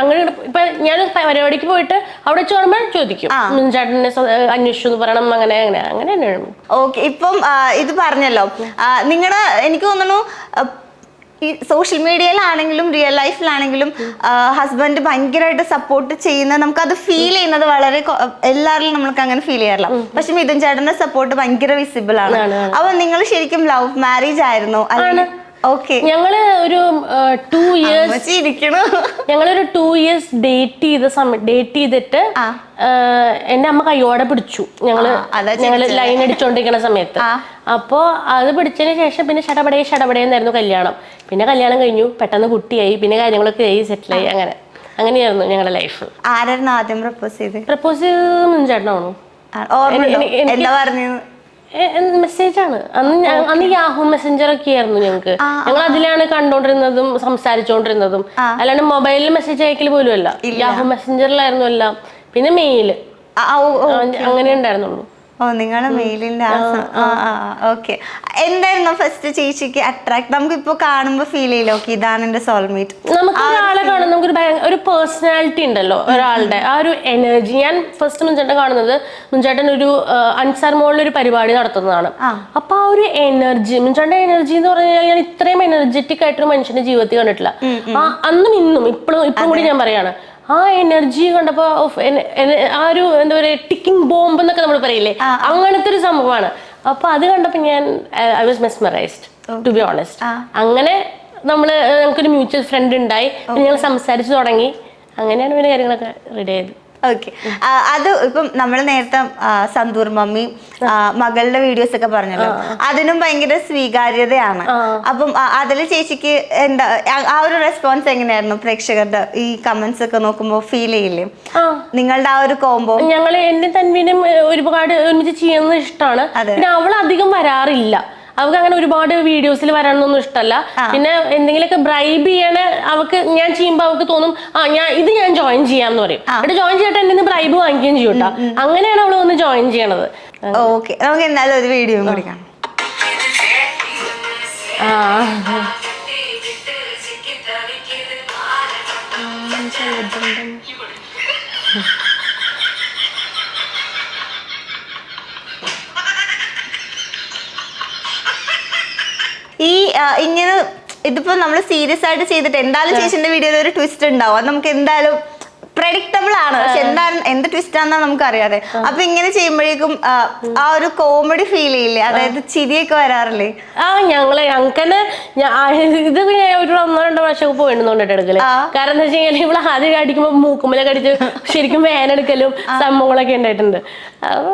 അങ്ങനെ ഇപ്പൊ ഞാൻ പരിപാടിക്ക് പോയിട്ട് അവിടെ വെച്ച് കാണുമ്പോൾ ചോദിക്കും മുൻചേട്ടനെ അന്വേഷിച്ചു എന്ന് പറയണം, അങ്ങനെ തന്നെയാണ്. ഓക്കെ, ഇപ്പം ഇത് പറഞ്ഞല്ലോ നിങ്ങളുടെ, എനിക്ക് തോന്നുന്നു ഈ സോഷ്യൽ മീഡിയയിലാണെങ്കിലും റിയൽ ലൈഫിലാണെങ്കിലും ഹസ്ബൻഡ് ഭയങ്കരമായിട്ട് സപ്പോർട്ട് ചെയ്യുന്ന, നമുക്കത് ഫീൽ ചെയ്യുന്നത് വളരെ എല്ലാവരിലും നമുക്ക് അങ്ങനെ ഫീൽ ചെയ്യാറില്ല. പക്ഷെ മിഥുൻ ചേട്ടന്റെ സപ്പോർട്ട് ഭയങ്കര വിസിബിൾ ആണ്. അപ്പൊ നിങ്ങൾ ശരിക്കും ലവ് മാരേജ് ആയിരുന്നോ? ഓക്കെ, ഞങ്ങള് ഒരു 2 years ഡേറ്റ് ചെയ്തിട്ട് എന്റെ അമ്മ കയ്യോടെ പിടിച്ചു. ഞങ്ങള് ലൈൻ അടിച്ചോണ്ടിരിക്കുന്ന സമയത്ത്. അപ്പോ അത് പിടിച്ചതിന് ശേഷം പിന്നെ ഷടപടയെന്നായിരുന്നു കല്യാണം. പിന്നെ കല്യാണം കഴിഞ്ഞു, പെട്ടെന്ന് കുട്ടിയായി, പിന്നെ കാര്യങ്ങളൊക്കെ ആയി, സെറ്റിലായി. അങ്ങനെയായിരുന്നു ഞങ്ങളുടെ ലൈഫ്. ആരായിരുന്നു ആദ്യം പ്രപ്പോസ് ചെയ്തത്? മുൻചേട്ടനാണോ? എന്താ പറഞ്ഞു? മെസ്സേജാണ്. അന്ന് യാഹു മെസ്സഞ്ചർ ഒക്കെ ആയിരുന്നു ഞങ്ങൾക്ക്. ഞങ്ങൾ അതിലാണ് കണ്ടോണ്ടിരുന്നതും സംസാരിച്ചോണ്ടിരുന്നതും. അല്ലാണ്ട് മൊബൈലിൽ മെസ്സേജ് അയക്കൽ പോലും അല്ല, യാഹു മെസ്സഞ്ചറിലായിരുന്നു എല്ലാം. പിന്നെ മെയില് അങ്ങനെ ഉണ്ടായിരുന്നുള്ളൂ. ഓ, നിങ്ങളെ മെയിലിന്റെ ഓക്കെ. എന്തായിരുന്നു ഫസ്റ്റ് ചേച്ചിക്ക് അട്രാക്ട്? നമുക്കിപ്പോ കാണുമ്പോ ഫീൽ ചെയ്യില്ല, ഓക്കെ ഇതാണ് എന്റെ സോൾമേറ്റ്. നമുക്ക് ഒരാളെ കാണുന്ന നമുക്കൊരു ഒരു പേഴ്സണാലിറ്റി ഉണ്ടല്ലോ ഒരാളുടെ, ആ ഒരു എനർജി. ഞാൻ ഫസ്റ്റ് മുൻചേട്ടൻ കാണുന്നത്, മുൻചേട്ടൻ ഒരു അൻസാർ മോളിൽ ഒരു പരിപാടി നടത്തുന്നതാണ്. അപ്പൊ ആ ഒരു എനർജി, മുൻചേട്ടന്റെ എനർജി എന്ന് പറഞ്ഞാൽ ഞാൻ ഇത്രയും എനർജറ്റിക് ആയിട്ടൊരു മനുഷ്യന്റെ ജീവിതത്തിൽ കണ്ടിട്ടില്ല. അന്നും ഇന്നും ഇപ്പോഴും കൂടി ഞാൻ പറയാണ്, ആ എനർജി കണ്ടപ്പോ ആ ഒരു എന്താ പറയാ ടിക്കിംഗ് ബോംബ് എന്നൊക്കെ നമ്മൾ പറയില്ലേ, അങ്ങനത്തെ ഒരു സംഭവമാണ്. അപ്പൊ അത് കണ്ടപ്പോ I was mesmerised to be honest. അങ്ങനെ നമുക്കൊരു മ്യൂച്വൽ ഫ്രണ്ട് ഉണ്ടായി, ഞങ്ങൾ സംസാരിച്ചു തുടങ്ങി. അങ്ങനെയാണ് പിന്നെ കാര്യങ്ങളൊക്കെ റെഡി ആയത്. ഓക്കെ, അത് ഇപ്പം നമ്മൾ നേരത്തെ സന്തൂർ മമ്മി മകളുടെ വീഡിയോസ് ഒക്കെ പറഞ്ഞല്ലോ, അതിനും ഭയങ്കര സ്വീകാര്യതയാണ്. അപ്പം അതില് ചേച്ചിക്ക് എന്താ ആ ഒരു റെസ്പോൺസ് എങ്ങനെയായിരുന്നു? പ്രേക്ഷകരുടെ ഈ കമന്റ്സ് ഒക്കെ നോക്കുമ്പോ ഫീൽ ചെയ്യില്ലേ നിങ്ങളുടെ ആ ഒരു കോംബോ? എന്റെ തന്മീനും ഒരുപാട് ഒരുമിച്ച് ചെയ്യുന്നത് ഇഷ്ടമാണ്. പിന്നെ അവൾ അധികം വരാറില്ല, അവൾക്ക് അങ്ങനെ ഒരുപാട് വീഡിയോസിൽ വരാനൊന്നും ഇഷ്ടമല്ല. പിന്നെ എന്തെങ്കിലുമൊക്കെ ബ്രൈബ് ചെയ്യണ അവൾക്ക് ഞാൻ ചെയ്യുമ്പോൾ അവൾക്ക് തോന്നും ഞാൻ ജോയിൻ ചെയ്യാന്ന് പറയും. എന്നിട്ട് ജോയിൻ ചെയ്തിട്ട് എന്നെ ബ്രൈബ് വാങ്ങിക്കുകയും ചെയ്യും കേട്ടോ. അങ്ങനെയാണ് അവള് വന്ന് ജോയിൻ ചെയ്യണത്. ഓക്കെ, നമുക്ക് എന്തായാലും ഒരു വീഡിയോ കൂടി കാണാം. ഈ ഇങ്ങനെ ഇതിപ്പോ നമ്മൾ സീരിയസ് ആയിട്ട് ചെയ്തിട്ട് എന്തായാലും ചേച്ചിന്റെ വീഡിയോയിൽ ഒരു ട്വിസ്റ്റ് ഉണ്ടാവും, അത് നമുക്ക് എന്തായാലും പ്രഡിക്റ്റബിൾ ആണ്. പക്ഷെ എന്ത് ട്വിസ്റ്റ് ആണെന്നാ നമുക്ക് അറിയാതെ. അപ്പൊ ഇങ്ങനെ ചെയ്യുമ്പോഴേക്കും ആ ഒരു കോമഡി ഫീൽ ചെയ്യില്ലേ? അതായത് ചിരിയൊക്കെ വരാറില്ലേ? ഞങ്ങൾക്ക് ഇതൊക്കെ ഞാൻ ഒരു 1-2 പ്രാവശ്യം പോയിടുന്നുണ്ട് എടുക്കല്. കാരണം എന്താ വെച്ച് കഴിഞ്ഞാൽ ഇവിടെ ആദ്യം അടിക്കുമ്പോ മൂക്കുമ്പലൊക്കെ അടിച്ച് ശരിക്കും വേനെടുക്കലും സംഭവങ്ങളൊക്കെ ഉണ്ടായിട്ടുണ്ട്. അപ്പൊ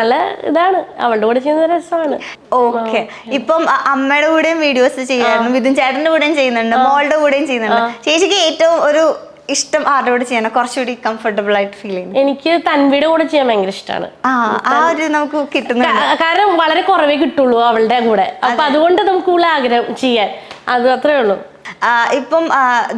നല്ല ഇതാണ്, അവളുടെ കൂടെ ചെയ്യുന്ന രസമാണ്. ഓക്കെ, ഇപ്പം അമ്മയുടെ കൂടെയും വീഡിയോസ് ചെയ്യാറുണ്ട്, മിഥുൻ ചേട്ടന്റെ കൂടെയും ചെയ്യുന്നുണ്ട്, മോളുടെ കൂടെയും ചെയ്യുന്നുണ്ട്. ചേച്ചിക്ക് ഏറ്റവും ഒരു ഇഷ്ടം ആരുടെ കൂടെ ചെയ്യണം, കുറച്ചുകൂടി കംഫർട്ടബിൾ ആയിട്ട് ഫീൽ ചെയ്യുന്നത്? എനിക്ക് തൻവിയുടെ കൂടെ ചെയ്യാൻ ഭയങ്കര ഇഷ്ടമാണ്. ആ ഒരു നമുക്ക് കിട്ടുന്നുണ്ട്, കാരണം വളരെ കുറവേ കിട്ടുള്ളൂ അവളുടെ കൂടെ. അപ്പൊ അതുകൊണ്ട് നമുക്ക് കൂടുതൽ ആഗ്രഹം ചെയ്യാൻ, അത് അത്രേ ഉള്ളൂ. ഇപ്പം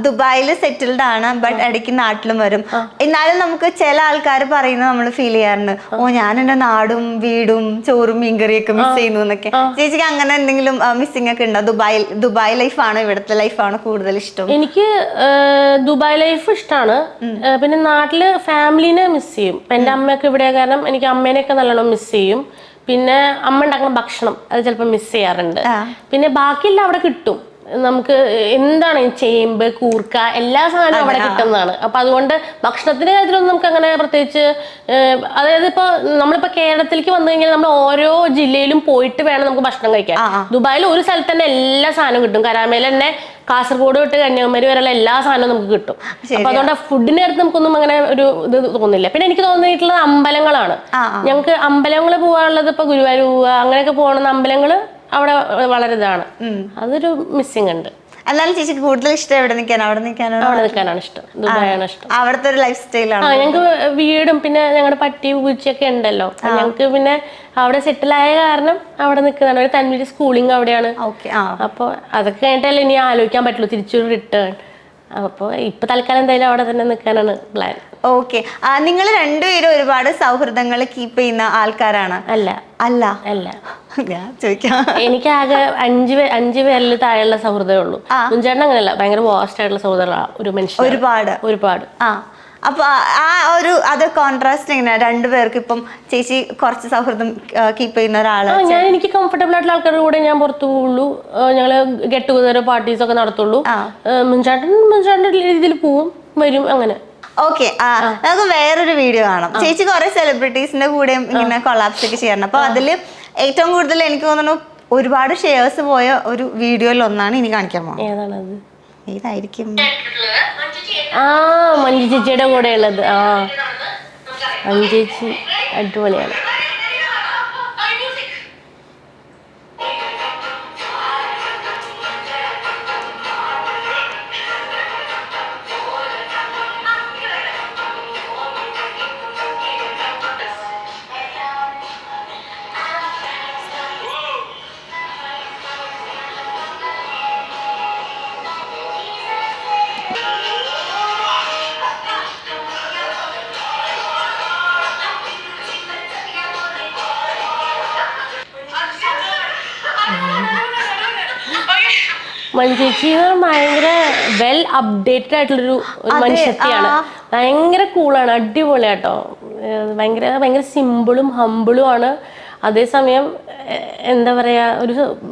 ദുബായിൽ സെറ്റിൽഡ് ആണ്, ബട്ട് ഇടയ്ക്ക് നാട്ടിലും വരും. എന്നാലും നമുക്ക് ചില ആൾക്കാർ പറയുന്നത് നമ്മൾ ഫീൽ ചെയ്യാറുണ്ട്, ഓ ഞാൻ എന്റെ നാടും വീടും ചോറും മീൻകറിയൊക്കെ മിസ് ചെയ്യുന്നു എന്നൊക്കെ. ചേച്ചിക്ക് അങ്ങനെ എന്തെങ്കിലും മിസ്സിംഗ് ഒക്കെ ഉണ്ടോ? ദുബായ് ലൈഫാണോ ഇവിടുത്തെ ലൈഫാണോ കൂടുതൽ ഇഷ്ടം? എനിക്ക് ദുബായ് ലൈഫ് ഇഷ്ടമാണ്. പിന്നെ നാട്ടില് ഫാമിലിനെ മിസ് ചെയ്യും. എന്റെ അമ്മയൊക്കെ ഇവിടെ, കാരണം എനിക്ക് അമ്മേനെയൊക്കെ നല്ലോണം മിസ് ചെയ്യും. പിന്നെ അമ്മ ഉണ്ടാക്കുന്ന ഭക്ഷണം അത് ചിലപ്പോൾ മിസ് ചെയ്യാറുണ്ട്. പിന്നെ ബാക്കിയെല്ലാം അവിടെ കിട്ടും. നമുക്ക് എന്താണ് ചേമ്പ്, കൂർക്ക, എല്ലാ സാധനവും അവിടെ കിട്ടുന്നതാണ്. അപ്പൊ അതുകൊണ്ട് ഭക്ഷണത്തിന്റെ കാര്യത്തിലൊന്നും നമുക്ക് അങ്ങനെ പ്രത്യേകിച്ച്, അതായത് ഇപ്പൊ നമ്മളിപ്പോ കേരളത്തിലേക്ക് വന്നു കഴിഞ്ഞാൽ നമ്മൾ ഓരോ ജില്ലയിലും പോയിട്ട് വേണം നമുക്ക് ഭക്ഷണം കഴിക്കാൻ. ദുബായിൽ ഒരു സ്ഥലത്ത് തന്നെ എല്ലാ സാധനവും കിട്ടും. കരാമയിൽ തന്നെ കാസർഗോഡ് തൊട്ട് കന്യാകുമാരി വരെയുള്ള എല്ലാ സാധനവും നമുക്ക് കിട്ടും. അപ്പൊ അതുകൊണ്ട് ഫുഡിന്റെ അടുത്ത് നമുക്കൊന്നും അങ്ങനെ ഒരു ഇത് തോന്നില്ല. പിന്നെ എനിക്ക് തോന്നിയിട്ടുള്ളത് അമ്പലങ്ങളാണ്. ഞങ്ങൾക്ക് അമ്പലങ്ങൾ പോകാനുള്ളത്, ഇപ്പൊ ഗുരുവായൂർ പോവുക അങ്ങനെയൊക്കെ പോകണമെന്ന് അമ്പലങ്ങള് അവിടെ വളരെ ഇതാണ്. അതൊരു മിസ്സിംഗ് ഉണ്ട്. എന്നാലും ചേച്ചിക്ക് കൂടുതൽ ഇഷ്ടം എവിടെ നിൽക്കാനോ? അവിടെ നിൽക്കാനാണ് ഇഷ്ടം. ദുബായാണ് ഇഷ്ടം. അവിടുത്തെ ഒരു ലൈഫ് സ്റ്റൈലാണ്. ഞങ്ങൾക്ക് വീടും പിന്നെ ഞങ്ങളുടെ പട്ടി പൂച്ചയൊക്കെ ഉണ്ടല്ലോ. ഞങ്ങൾക്ക് പിന്നെ അവിടെ സെറ്റിൽ ആയ കാരണം അവിടെ നിൽക്കുന്നതാണ്. ഒരു തന്മൂരി സ്കൂളിങ് അവിടെയാണ്. അപ്പൊ അതൊക്കെ കഴിഞ്ഞിട്ടല്ലേ ഇനി ആലോചിക്കാൻ പറ്റുള്ളൂ തിരിച്ചൊരു റിട്ടേൺ. അപ്പൊ ഇപ്പൊ തൽക്കാലം എന്തായാലും അവിടെ തന്നെ നിൽക്കാനാണ് പ്ലാൻ. ഓക്കെ. നിങ്ങൾ രണ്ടുപേരും ഒരുപാട് സൗഹൃദങ്ങൾ കീപ്പ് ചെയ്യുന്ന ആൾക്കാരാണ്? അല്ല അല്ല അല്ല ഞാൻ ചോദിക്കാം. എനിക്കാകെ 5 പേരിൽ താഴെയുള്ള സൗഹൃദമേ ഉള്ളൂ. മുൻചേട്ടൻ അങ്ങനെയല്ല, ഭയങ്കര വാസ്റ്റ് ആയിട്ടുള്ള സൗഹൃദങ്ങളാണ്. ഒരു മനുഷ്യൻ ഒരുപാട്. അപ്പൊ ആ ഒരു അത് കോൺട്രാസ്റ്റ് എങ്ങനെയാ രണ്ടുപേർക്ക്? ഇപ്പം ചേച്ചി കുറച്ച് സൗഹൃദം കീപ്പ് ചെയ്യുന്ന ഒരാള്. എനിക്ക് കംഫർട്ടബിൾ ആയിട്ടുള്ള ആൾക്കാരുടെ കൂടെ ഞാൻ പുറത്തു പോകുള്ളൂ. ഞങ്ങള് ഗെറ്റ് ടുഗദർ പാർട്ടീസ് ഒക്കെ നടത്തുള്ളൂ. മുൻചാട്ടന്റെ രീതിയിൽ പോവും വരും അങ്ങനെ. ഓക്കെ. നമുക്ക് വേറൊരു വീഡിയോ കാണാം. ചേച്ചി കുറെ സെലിബ്രിറ്റീസിന്റെ കൂടെ ഇങ്ങനെ കൊളാപ്സ് ഒക്കെ ചെയ്യാറുണ്ട്. അപ്പൊ അതില് ഏറ്റവും കൂടുതൽ എനിക്ക് തോന്നുന്നു ഒരുപാട് ഷെയർസ് പോയ ഒരു വീഡിയോയിൽ ഒന്നാണ് ഇനി കാണിക്കാൻ പോകുന്നത്. ഏതാണത്? ഏതായിരിക്കും? മഞ്ജു ചേച്ചിയുടെ കൂടെ ഉള്ളത്. മഞ്ജു ചേച്ചി അടിപൊളിയാണ്. മഞ്ജുചേച്ചി ഭയങ്കര വെൽ അപ്ഡേറ്റഡ് ആയിട്ടുള്ളൊരു മനുഷ്യത്തിയാണ്. ഭയങ്കര കൂളാണ്, അടിപൊളിയാട്ടോ. ഭയങ്കര സിമ്പിളും ഹമ്പിളും ആണ്. അതേസമയം എന്താ പറയാ,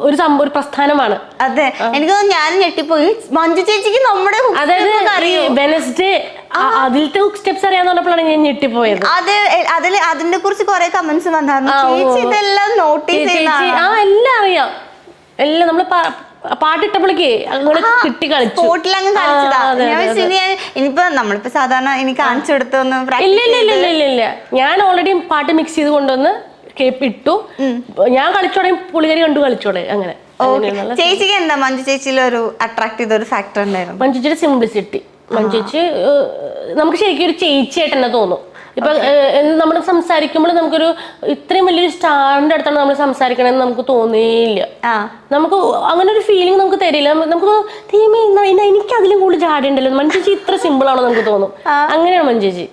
ഒരു പ്രസ്ഥാനമാണ്. അതെ, എനിക്ക് ഞാൻ ഞെട്ടിപ്പോയി. മഞ്ജു ചേച്ചിക്ക് നമ്മുടെ വെനസ്ഡേ അതിലത്തെ സ്റ്റെപ്സ് അറിയാന്ന് പറഞ്ഞപ്പോഴാണ് ഞാൻ ഞെട്ടിപ്പോയത്. അതിനെ കുറിച്ച് കുറെ കമന്റ്സ് വന്നായിരുന്നു. ഇതെല്ലാം നോട്ടീസ് എല്ലാം അറിയാം. എല്ലാം നമ്മള് പാട്ടിട്ടപ്പോഴേക്ക് അങ്ങനെ കിട്ടി കളിച്ചു. ഇനിയിപ്പോ നമ്മളിപ്പോ സാധാരണ എനിക്ക് കാണിച്ചു കൊടുത്തൊന്ന് ഇല്ല. ഞാൻ ഓൾറെഡി പാട്ട് മിക്സ് ചെയ്ത് കൊണ്ടുവന്ന് ഇട്ടു. ഞാൻ കളിച്ചോടെ പുള്ളിക്കാരി കണ്ടു കളിച്ചോടെ അങ്ങനെ. ചേച്ചിക്ക് എന്താ മഞ്ജു ചേച്ചിയിൽ ഒരു അട്രാക്ട് ചെയ്ത ഒരു ഫാക്ടർ ഉണ്ടായിരുന്നു? മഞ്ജു ചേച്ചിയുടെ സിംപ്ലിസിറ്റി. മഞ്ജു ചേച്ചി നമുക്ക് ശരിക്കും ഒരു ചേച്ചിയായിട്ട് തന്നെ തോന്നും. ഇപ്പൊ നമ്മൾ സംസാരിക്കുമ്പോൾ നമുക്കൊരു ഇത്രയും വലിയൊരു സ്റ്റാറിന്റെ അടുത്താണ് നമ്മൾ സംസാരിക്കണമെന്ന് നമുക്ക് തോന്നിയില്ല. നമുക്ക് അങ്ങനെ ഒരു ഫീലിംഗ് നമുക്ക് തരില്ല. നമുക്ക് എനിക്ക് അതിലും കൂടുതൽ ജാടയുണ്ടല്ലോ. മഞ്ജുചേച്ചി ഇത്ര സിമ്പിൾ ആണോ നമുക്ക് തോന്നും. അങ്ങനെയാണ് മഞ്ജുചേച്ചി.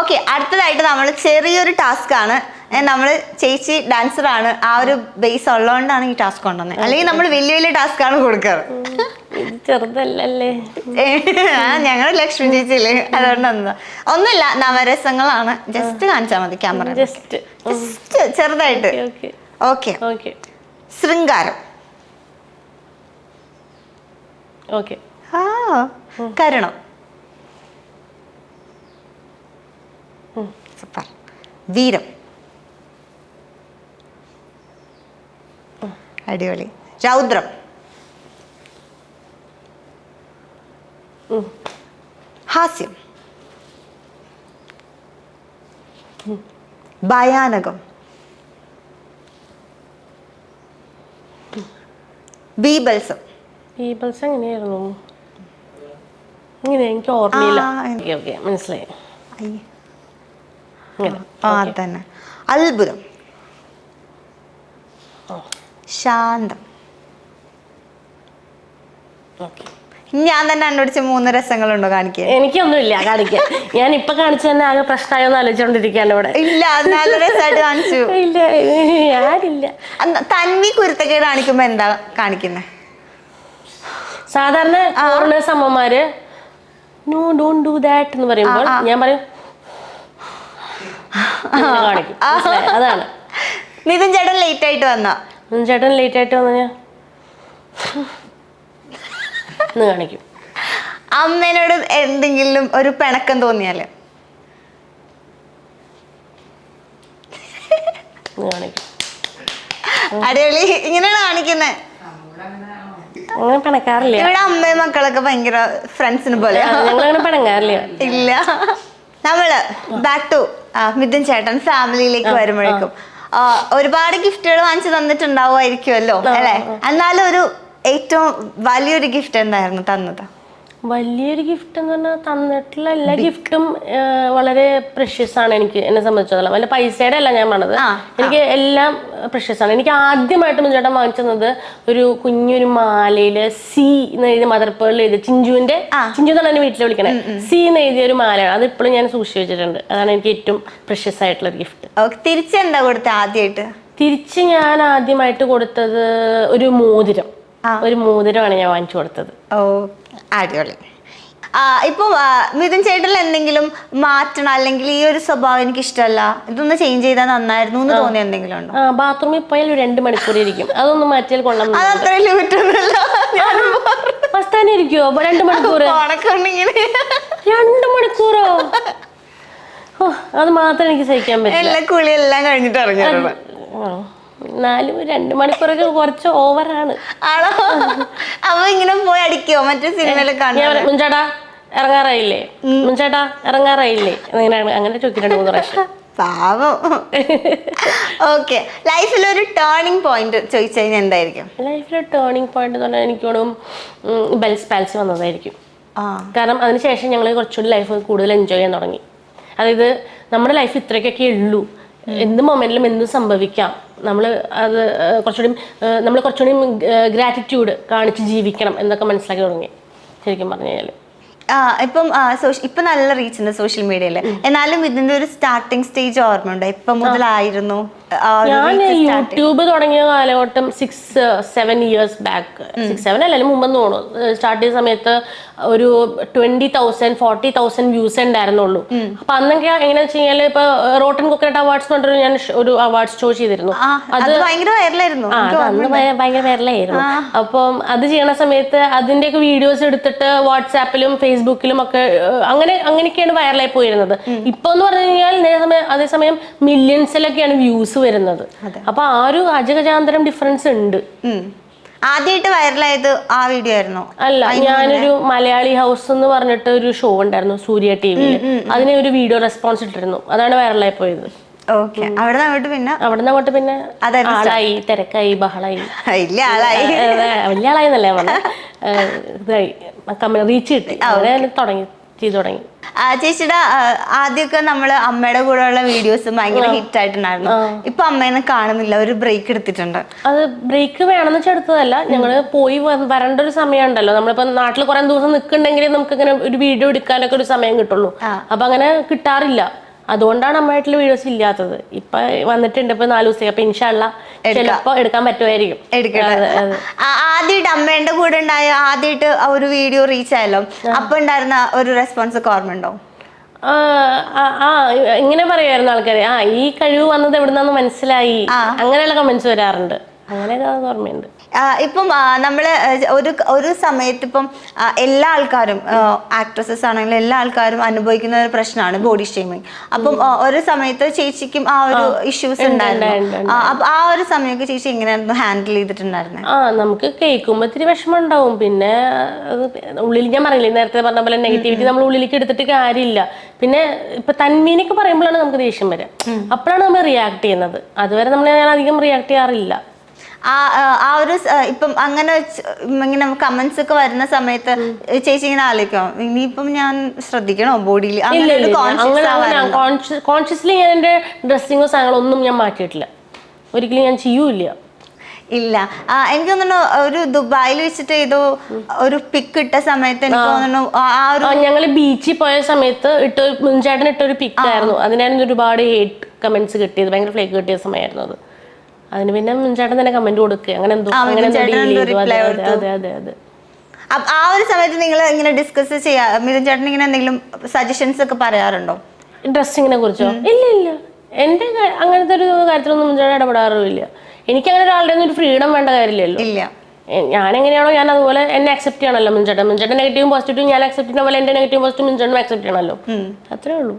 ഓക്കെ, അടുത്തതായിട്ട് നമ്മൾ ചെറിയൊരു ടാസ്ക് ആണ്. നമ്മൾ ചേച്ചി ഡാൻസർ ആണ്, ആ ഒരു ബേസ് ഉള്ളതുകൊണ്ടാണ് ഈ ടാസ്ക് കൊണ്ടുവന്നത്. അല്ലെങ്കിൽ നമ്മൾ വലിയ ടാസ്ക് ആണ് കൊടുക്കാറ്. ചെറുതല്ലേ ഞങ്ങൾ ലക്ഷ്മി ചേച്ചിയില്ലേ, അതുകൊണ്ട് ഒന്നുമില്ല. നവരസങ്ങളാണ്. ജസ്റ്റ് കാണിച്ചാൽ മതി ക്യാമറ, ജസ്റ്റ് ചെറുതായിട്ട്. ഓക്കെ. ശൃംഗാരം. കരുണം. സൂപ്പർ. വീരം. അടിപൊളി. രൗദ്രം. ഹാസ്യം. ഭയാനകം. ബീഭത്സം. എങ്ങനെയായിരുന്നു? ഇങ്ങനെ എനിക്ക് ഓർമ്മയില്ല. മനസ്സിലായി. തന്നെ. അത്ഭുതം. ശാന്തം. ഞാൻ തന്നെ കണ്ടുപിടിച്ച 3 രസങ്ങളുണ്ടോ കാണിക്കാൻ? എനിക്കൊന്നുമില്ല കാണിക്കാൻ. ഞാൻ ഇപ്പൊ കാണിച്ചു തന്നെ ആകെ പ്രശ്നമായോന്ന് ആലോചിച്ചോണ്ടിരിക്കാണ് ഇവിടെ. ഇല്ല, നല്ല രസമായിട്ട് കാണിച്ചു. ഇല്ല, ഞാനില്ല. തന്വി കുരുത്തക്കേട് കാണിക്കുമ്പോ എന്താ കാണിക്കുന്നത്? സാധാരണ ഫോറിനേഴ്സ് അമ്മമാര് നോ ഡോണ്ട് ഡു ദാറ്റ് എന്ന് പറയുമ്പോൾ ഞാൻ പറയും കാണിക്കും. അതാണ്. നിതിൻ ചേട്ടൻ ലേറ്റ് ആയിട്ട് വന്നാ കാണിക്കും. അമ്മേനോട് എന്തെങ്കിലും ഒരു പിണക്കം തോന്നിയാല് കാണിക്കും. അടിപൊളി. ഇങ്ങനെയാണ് കാണിക്കുന്നത്. അങ്ങനെ പിണക്കാറില്ല. ഇവിടെ അമ്മയും മക്കളൊക്കെ ഭയങ്കര ഫ്രണ്ട്സിന് പോലെ. ഞങ്ങളങ്ങനെ പിണങ്ങാറില്ല. ഇല്ല. നമ്മള് ബാക്ക് ടു മിഥുൻ ചേട്ടൻ ഫാമിലിയിലേക്ക് വരുമ്പോഴേക്കും ഒരുപാട് ഗിഫ്റ്റുകൾ വാങ്ങിച്ചു തന്നിട്ടുണ്ടാവുമായിരിക്കുമല്ലോ അല്ലെ? എന്നാലും ഒരു ഏറ്റവും വലിയൊരു ഗിഫ്റ്റ് എന്തായിരുന്നു തന്നത്? വലിയൊരു ഗിഫ്റ്റ് എന്ന് പറഞ്ഞാൽ തന്നിട്ടുള്ള എല്ലാ ഗിഫ്റ്റും വളരെ പ്രഷ്യസ് ആണ് എന്നെ സംബന്ധിച്ചിടത്തോളം. വല്ല പൈസയുടെ അല്ല ഞാൻ പറഞ്ഞത്. എനിക്ക് എല്ലാം പ്രഷ്യസ് ആണ്. എനിക്ക് ആദ്യമായിട്ട് ചേട്ടൻ വാങ്ങിച്ചത് ഒരു കുഞ്ഞൊരു മാലയില് സി എന്ന് എഴുതിയ മദർ പേളിൽ എഴുതിയ ചിഞ്ചു എന്നാണ് എന്നെ വീട്ടിൽ വിളിക്കണേ. സി എന്ന് എഴുതിയ ഒരു മാലയാണ്. അത് ഇപ്പോഴും ഞാൻ സൂക്ഷിച്ചു വെച്ചിട്ടുണ്ട്. അതാണ് എനിക്ക് ഏറ്റവും പ്രഷ്യസ് ആയിട്ടുള്ള ഒരു ഗിഫ്റ്റ്. തിരിച്ചെന്താ കൊടുത്തത് ആദ്യമായിട്ട്? തിരിച്ച് ഞാൻ ആദ്യമായിട്ട് കൊടുത്തത് ഒരു മോതിരമാണ് ഞാൻ വാങ്ങിച്ചു കൊടുത്തത്. ഓ, അടിപൊളി. ഇപ്പൊ മിഥുൻ ചേട്ടനിൽ എന്തെങ്കിലും മാറ്റണം, അല്ലെങ്കിൽ ഈ ഒരു സ്വഭാവം എനിക്ക് ഇഷ്ടമല്ല, ഇതൊന്ന് ചേഞ്ച് ചെയ്താൽ നന്നായിരുന്നു എന്ന് തോന്നിയ എന്തെങ്കിലും ഉണ്ടോ? ബാത്റൂമിൽ പോയാൽ 2 മണിക്കൂർ ഇരിക്കും. അതൊന്നും മാറ്റിയാൽ കൊള്ളാം. ഇരിക്കുവോ 2 മണിക്കൂർ? 2 മണിക്കൂറോ? അത് മാത്രം എനിക്ക് സഹിക്കാൻ പറ്റില്ല. കുളിയെല്ലാം കഴിഞ്ഞിട്ട് ഇറങ്ങി. എന്നാലും 2 മണിക്കൂറൊക്കെ കുറച്ച് ഓവറാണ്. ആണോ? അപ്പൊ ഇങ്ങനെ പോയി അടിക്കോ? മറ്റേ സിനിമയിലൊക്കെ മുൻചേട്ടാ ഇറങ്ങാറായില്ലേ അങ്ങനെ ചോദിച്ചിട്ടുണ്ട് 3 പ്രാവശ്യം. പാവം. ഓക്കെ. ലൈഫിൽ ഒരു ടേണിംഗ് പോയിന്റ് ചോദിച്ചു കഴിഞ്ഞാൽ എന്തായിരിക്കും? ലൈഫിലെ ടേണിംഗ് പോയിന്റ് എന്ന് പറഞ്ഞാൽ എനിക്ക് ബെൽസ് പാൽസി വന്നതായിരിക്കും. കാരണം അതിനുശേഷം ഞങ്ങൾ കുറച്ചുകൂടി ലൈഫ് കൂടുതൽ എൻജോയ് ചെയ്യാൻ തുടങ്ങി. അതായത് നമ്മുടെ ലൈഫ് ഇത്രയ്ക്കൊക്കെ ഉള്ളൂ, എന്ത് മൊമെന്റിലും എന്തും സംഭവിക്കാം. നമ്മൾ കുറച്ചുകൂടി ഗ്രാറ്റിറ്റ്യൂഡ് കാണിച്ച് ജീവിക്കണം എന്നൊക്കെ മനസ്സിലാക്കി തുടങ്ങി ശരിക്കും പറഞ്ഞു കഴിഞ്ഞാൽ. ഇപ്പൊ നല്ല റീച്ച് ഉണ്ട് സോഷ്യൽ മീഡിയയില്. എന്നാലും ഇതിന്റെ ഒരു സ്റ്റാർട്ടിങ് സ്റ്റേജ് ഓർമ്മയുണ്ടോ? ഇപ്പൊ മുതലായിരുന്നു? ഞാൻ യൂട്യൂബ് തുടങ്ങിയ കാലഘട്ടം 6-7 ഇയേഴ്സ് ബാക്ക്, 6-7 അല്ലെങ്കിലും മുമ്പെന്ന് തോന്നുന്നു. സ്റ്റാർട്ട് ചെയ്ത സമയത്ത് ഒരു 20,000-40,000 വ്യൂസ് ഉണ്ടായിരുന്നുള്ളൂ. അപ്പൊ അന്നൊക്കെ എങ്ങനെയാ വെച്ച് കഴിഞ്ഞാൽ ഇപ്പൊ റോട്ടൻ കുക്കനട്ട് അവാർഡ്സ് എന്ന് പറഞ്ഞിട്ട് ഞാൻ ഒരു അവാർഡ് ഷോ ചെയ്തിരുന്നു. അത് ഭയങ്കര വൈറലായിരുന്നു. അന്ന് ഭയങ്കര വൈറലായിരുന്നു. അപ്പം അത് ചെയ്യണ സമയത്ത് അതിന്റെയൊക്കെ വീഡിയോസ് എടുത്തിട്ട് വാട്സാപ്പിലും ഫേസ്ബുക്കിലും ഒക്കെ അങ്ങനെയൊക്കെയാണ് വൈറലായി പോയിരുന്നത്. ഇപ്പൊ എന്ന് പറഞ്ഞു കഴിഞ്ഞാൽ അതേസമയം മില്യൺസിലൊക്കെയാണ് വ്യൂസ് വരുന്നത്. അപ്പൊ ആ ഒരു അജഗജാന്തരം ഡിഫറൻസ് ഉണ്ട്. ആദ്യമായിട്ട് വൈറലായത് ആ വീഡിയോ ആയിരുന്നു? അല്ല, ഞാനൊരു മലയാളി ഹൗസ് എന്ന് പറഞ്ഞിട്ട് ഒരു ഷോ ഉണ്ടായിരുന്നു സൂര്യ ടിവിയിൽ. അതിനെ ഒരു വീഡിയോ റെസ്പോൺസ് ഇട്ടിരുന്നു. അതാണ് വൈറലായി പോയത്. അവിടെ അങ്ങോട്ട് പിന്നെ ആളായി, തിരക്കായി, ബഹളായി. വലിയ ആളായി എന്നല്ലേ പറഞ്ഞ റീച്ച് കിട്ടി. അങ്ങനെ ചെയ്തു തുടങ്ങി. ചേച്ചിയുടെ ആദ്യമൊക്കെ നമ്മള് അമ്മയുടെ കൂടെയുള്ള വീഡിയോസ് ഭയങ്കര ഹിറ്റ് ആയിട്ടുണ്ടായിരുന്നു. ഇപ്പൊ അമ്മേനെ കാണുന്നില്ല, ഒരു ബ്രേക്ക് എടുത്തിട്ടുണ്ട്. അത് ബ്രേക്ക് വേണമെന്ന് വെച്ചാൽ എടുത്തതല്ല, ഞങ്ങള് പോയി വരേണ്ട ഒരു സമയം ഉണ്ടല്ലോ. നമ്മളിപ്പോ നാട്ടിൽ കുറെ ദിവസം നിൽക്കുന്നുണ്ടെങ്കിൽ നമുക്ക് ഇങ്ങനെ ഒരു വീഡിയോ എടുക്കാനൊക്കെ ഒരു സമയം കിട്ടുള്ളൂ. അപ്പൊ അങ്ങനെ കിട്ടാറില്ല. അതുകൊണ്ടാണ് അമ്മയായിട്ടുള്ള വീഡിയോസ് ഇല്ലാത്തത്. ഇപ്പൊ വന്നിട്ടുണ്ട്, ഇപ്പൊ 4 ദിവസം. അപ്പൊ ഇൻഷാള്ള ചിലപ്പോ എടുക്കാൻ പറ്റുമായിരിക്കും. ആദ്യമായിട്ട് അമ്മേന്റെ കൂടെ ഉണ്ടായ ആദ്യമായിട്ട് ഒരു വീഡിയോ റീച്ച് ആയല്ലോ, അപ്പൊ ഉണ്ടായിരുന്ന ഒരു റെസ്പോൺസ് ഒക്കെ ഓർമ്മയുണ്ടോ? ഇങ്ങനെ പറയുമായിരുന്നു ആൾക്കാര്, ഈ കഴിവ് വന്നത് എവിടുന്നാന്ന് മനസ്സിലായി, അങ്ങനെയുള്ള കമന്റ്സ് വരാറുണ്ട്. അങ്ങനെയൊക്കെ ഓർമ്മയുണ്ട്. ഇപ്പം നമ്മള് ഒരു സമയത്ത് ഇപ്പം എല്ലാ ആൾക്കാരും, ആക്ട്രസസ് ആണെങ്കിലും എല്ലാ ആൾക്കാരും അനുഭവിക്കുന്ന ഒരു പ്രശ്നമാണ് ബോഡി ഷേമിങ്. അപ്പം ഒരു സമയത്ത് ചേച്ചിക്കും ആ ഒരു ഇഷ്യൂസ് ഉണ്ടായിരുന്നു. അപ്പൊ ആ ഒരു സമയമൊക്കെ ചേച്ചി എങ്ങനെയായിരുന്നു ഹാൻഡിൽ ചെയ്തിട്ടുണ്ടായിരുന്നത്? നമുക്ക് കേൾക്കുമ്പോൾ ഇത്തിരി വിഷമം ഉണ്ടാവും. പിന്നെ ഉള്ളിൽ ഞാൻ പറഞ്ഞില്ലേ നേരത്തെ പറഞ്ഞ പോലെ നെഗറ്റിവിറ്റി നമ്മൾ ഉള്ളിലേക്ക് എടുത്തിട്ട് കാര്യമില്ല. പിന്നെ ഇപ്പൊ തന്മീനൊക്കെ പറയുമ്പോഴാണ് നമുക്ക് ദേഷ്യം വരിക. അപ്പോഴാണ് നമ്മൾ റിയാക്ട് ചെയ്യുന്നത്. അതുവരെ ഞാൻ അധികം റിയാക്ട് ചെയ്യാറില്ല. ആ ഒരു ഇപ്പം അങ്ങനെ ഇങ്ങനെ കമന്റ്സ് ഒക്കെ വരുന്ന സമയത്ത് ചേച്ചി ഇങ്ങനെ ആലോചിക്കാം, ഇനിയിപ്പം ഞാൻ ശ്രദ്ധിക്കണോ ബോഡിയിൽ? കോൺഷ്യസ്ലി ഞാൻ എന്റെ ഡ്രസ്സിങ്ങോ സാധനങ്ങളൊന്നും ഞാൻ മാറ്റിയിട്ടില്ല, ഒരിക്കലും ഞാൻ ചെയ്യൂല. ഇല്ല. എനിക്ക് തോന്നുന്നു ഒരു ദുബായിൽ വെച്ചിട്ട് ഏതോ ഒരു പിക്ക് ഇട്ട സമയത്ത് എനിക്ക് തോന്നുന്നു ഞങ്ങൾ ബീച്ചിൽ പോയ സമയത്ത് മുൻചേട്ടൻ ഇട്ടൊരു പിക്കായിരുന്നു. അതിനായിരുന്നു ഒരുപാട് ഹേറ്റ് കമന്റ്സ് കിട്ടിയത്, ഭയങ്കര ഫ്ലേക്ക് കിട്ടിയ സമയമായിരുന്നു അത്. അതിന് പിന്നെ മുൻചേട്ടൻ തന്നെ കമന്റ് കൊടുക്കുക, അങ്ങനെ എന്തോ അതെ. ആ ഒരു സമയത്ത് നിങ്ങൾ ഇങ്ങനെ ഡിസ്കസ് ചെയ്യാ, മിഥുൻ ചേട്ടൻ ഇങ്ങനെ എന്തെങ്കിലും സജഷൻസ് ഒക്കെ പറയാറുണ്ടോ ഡ്രസ്സിങ്ങിനെ കുറിച്ചോ? ഇല്ല, എന്റെ അങ്ങനത്തെ ഒരു കാര്യത്തിലൊന്നും മുൻചേട്ടൻ ഇടപെടാറുമില്ല. എനിക്ക് അങ്ങനെ ഒരാളുടെ ഒരു ഫ്രീഡം വേണ്ട കാര്യമില്ലല്ലോ. ഇല്ല, ഞാൻ എങ്ങനെയാണോ ഞാൻ അതുപോലെ എന്നെ അക്സെപ്റ്റ് ചെയ്യണമല്ലോ മുൻചേട്ടൻ നെഗറ്റീവും പോസിറ്റീവും ഞാൻ അക്സെപ്റ്റ് ചെയ്യുന്ന പോലെ എന്റെ നെഗറ്റീവും പോസിറ്റീവും മുൻചേട്ടനും അക്സെപ്റ്റ് ചെയ്യണമല്ലോ, അത്രേ ഉള്ളൂ.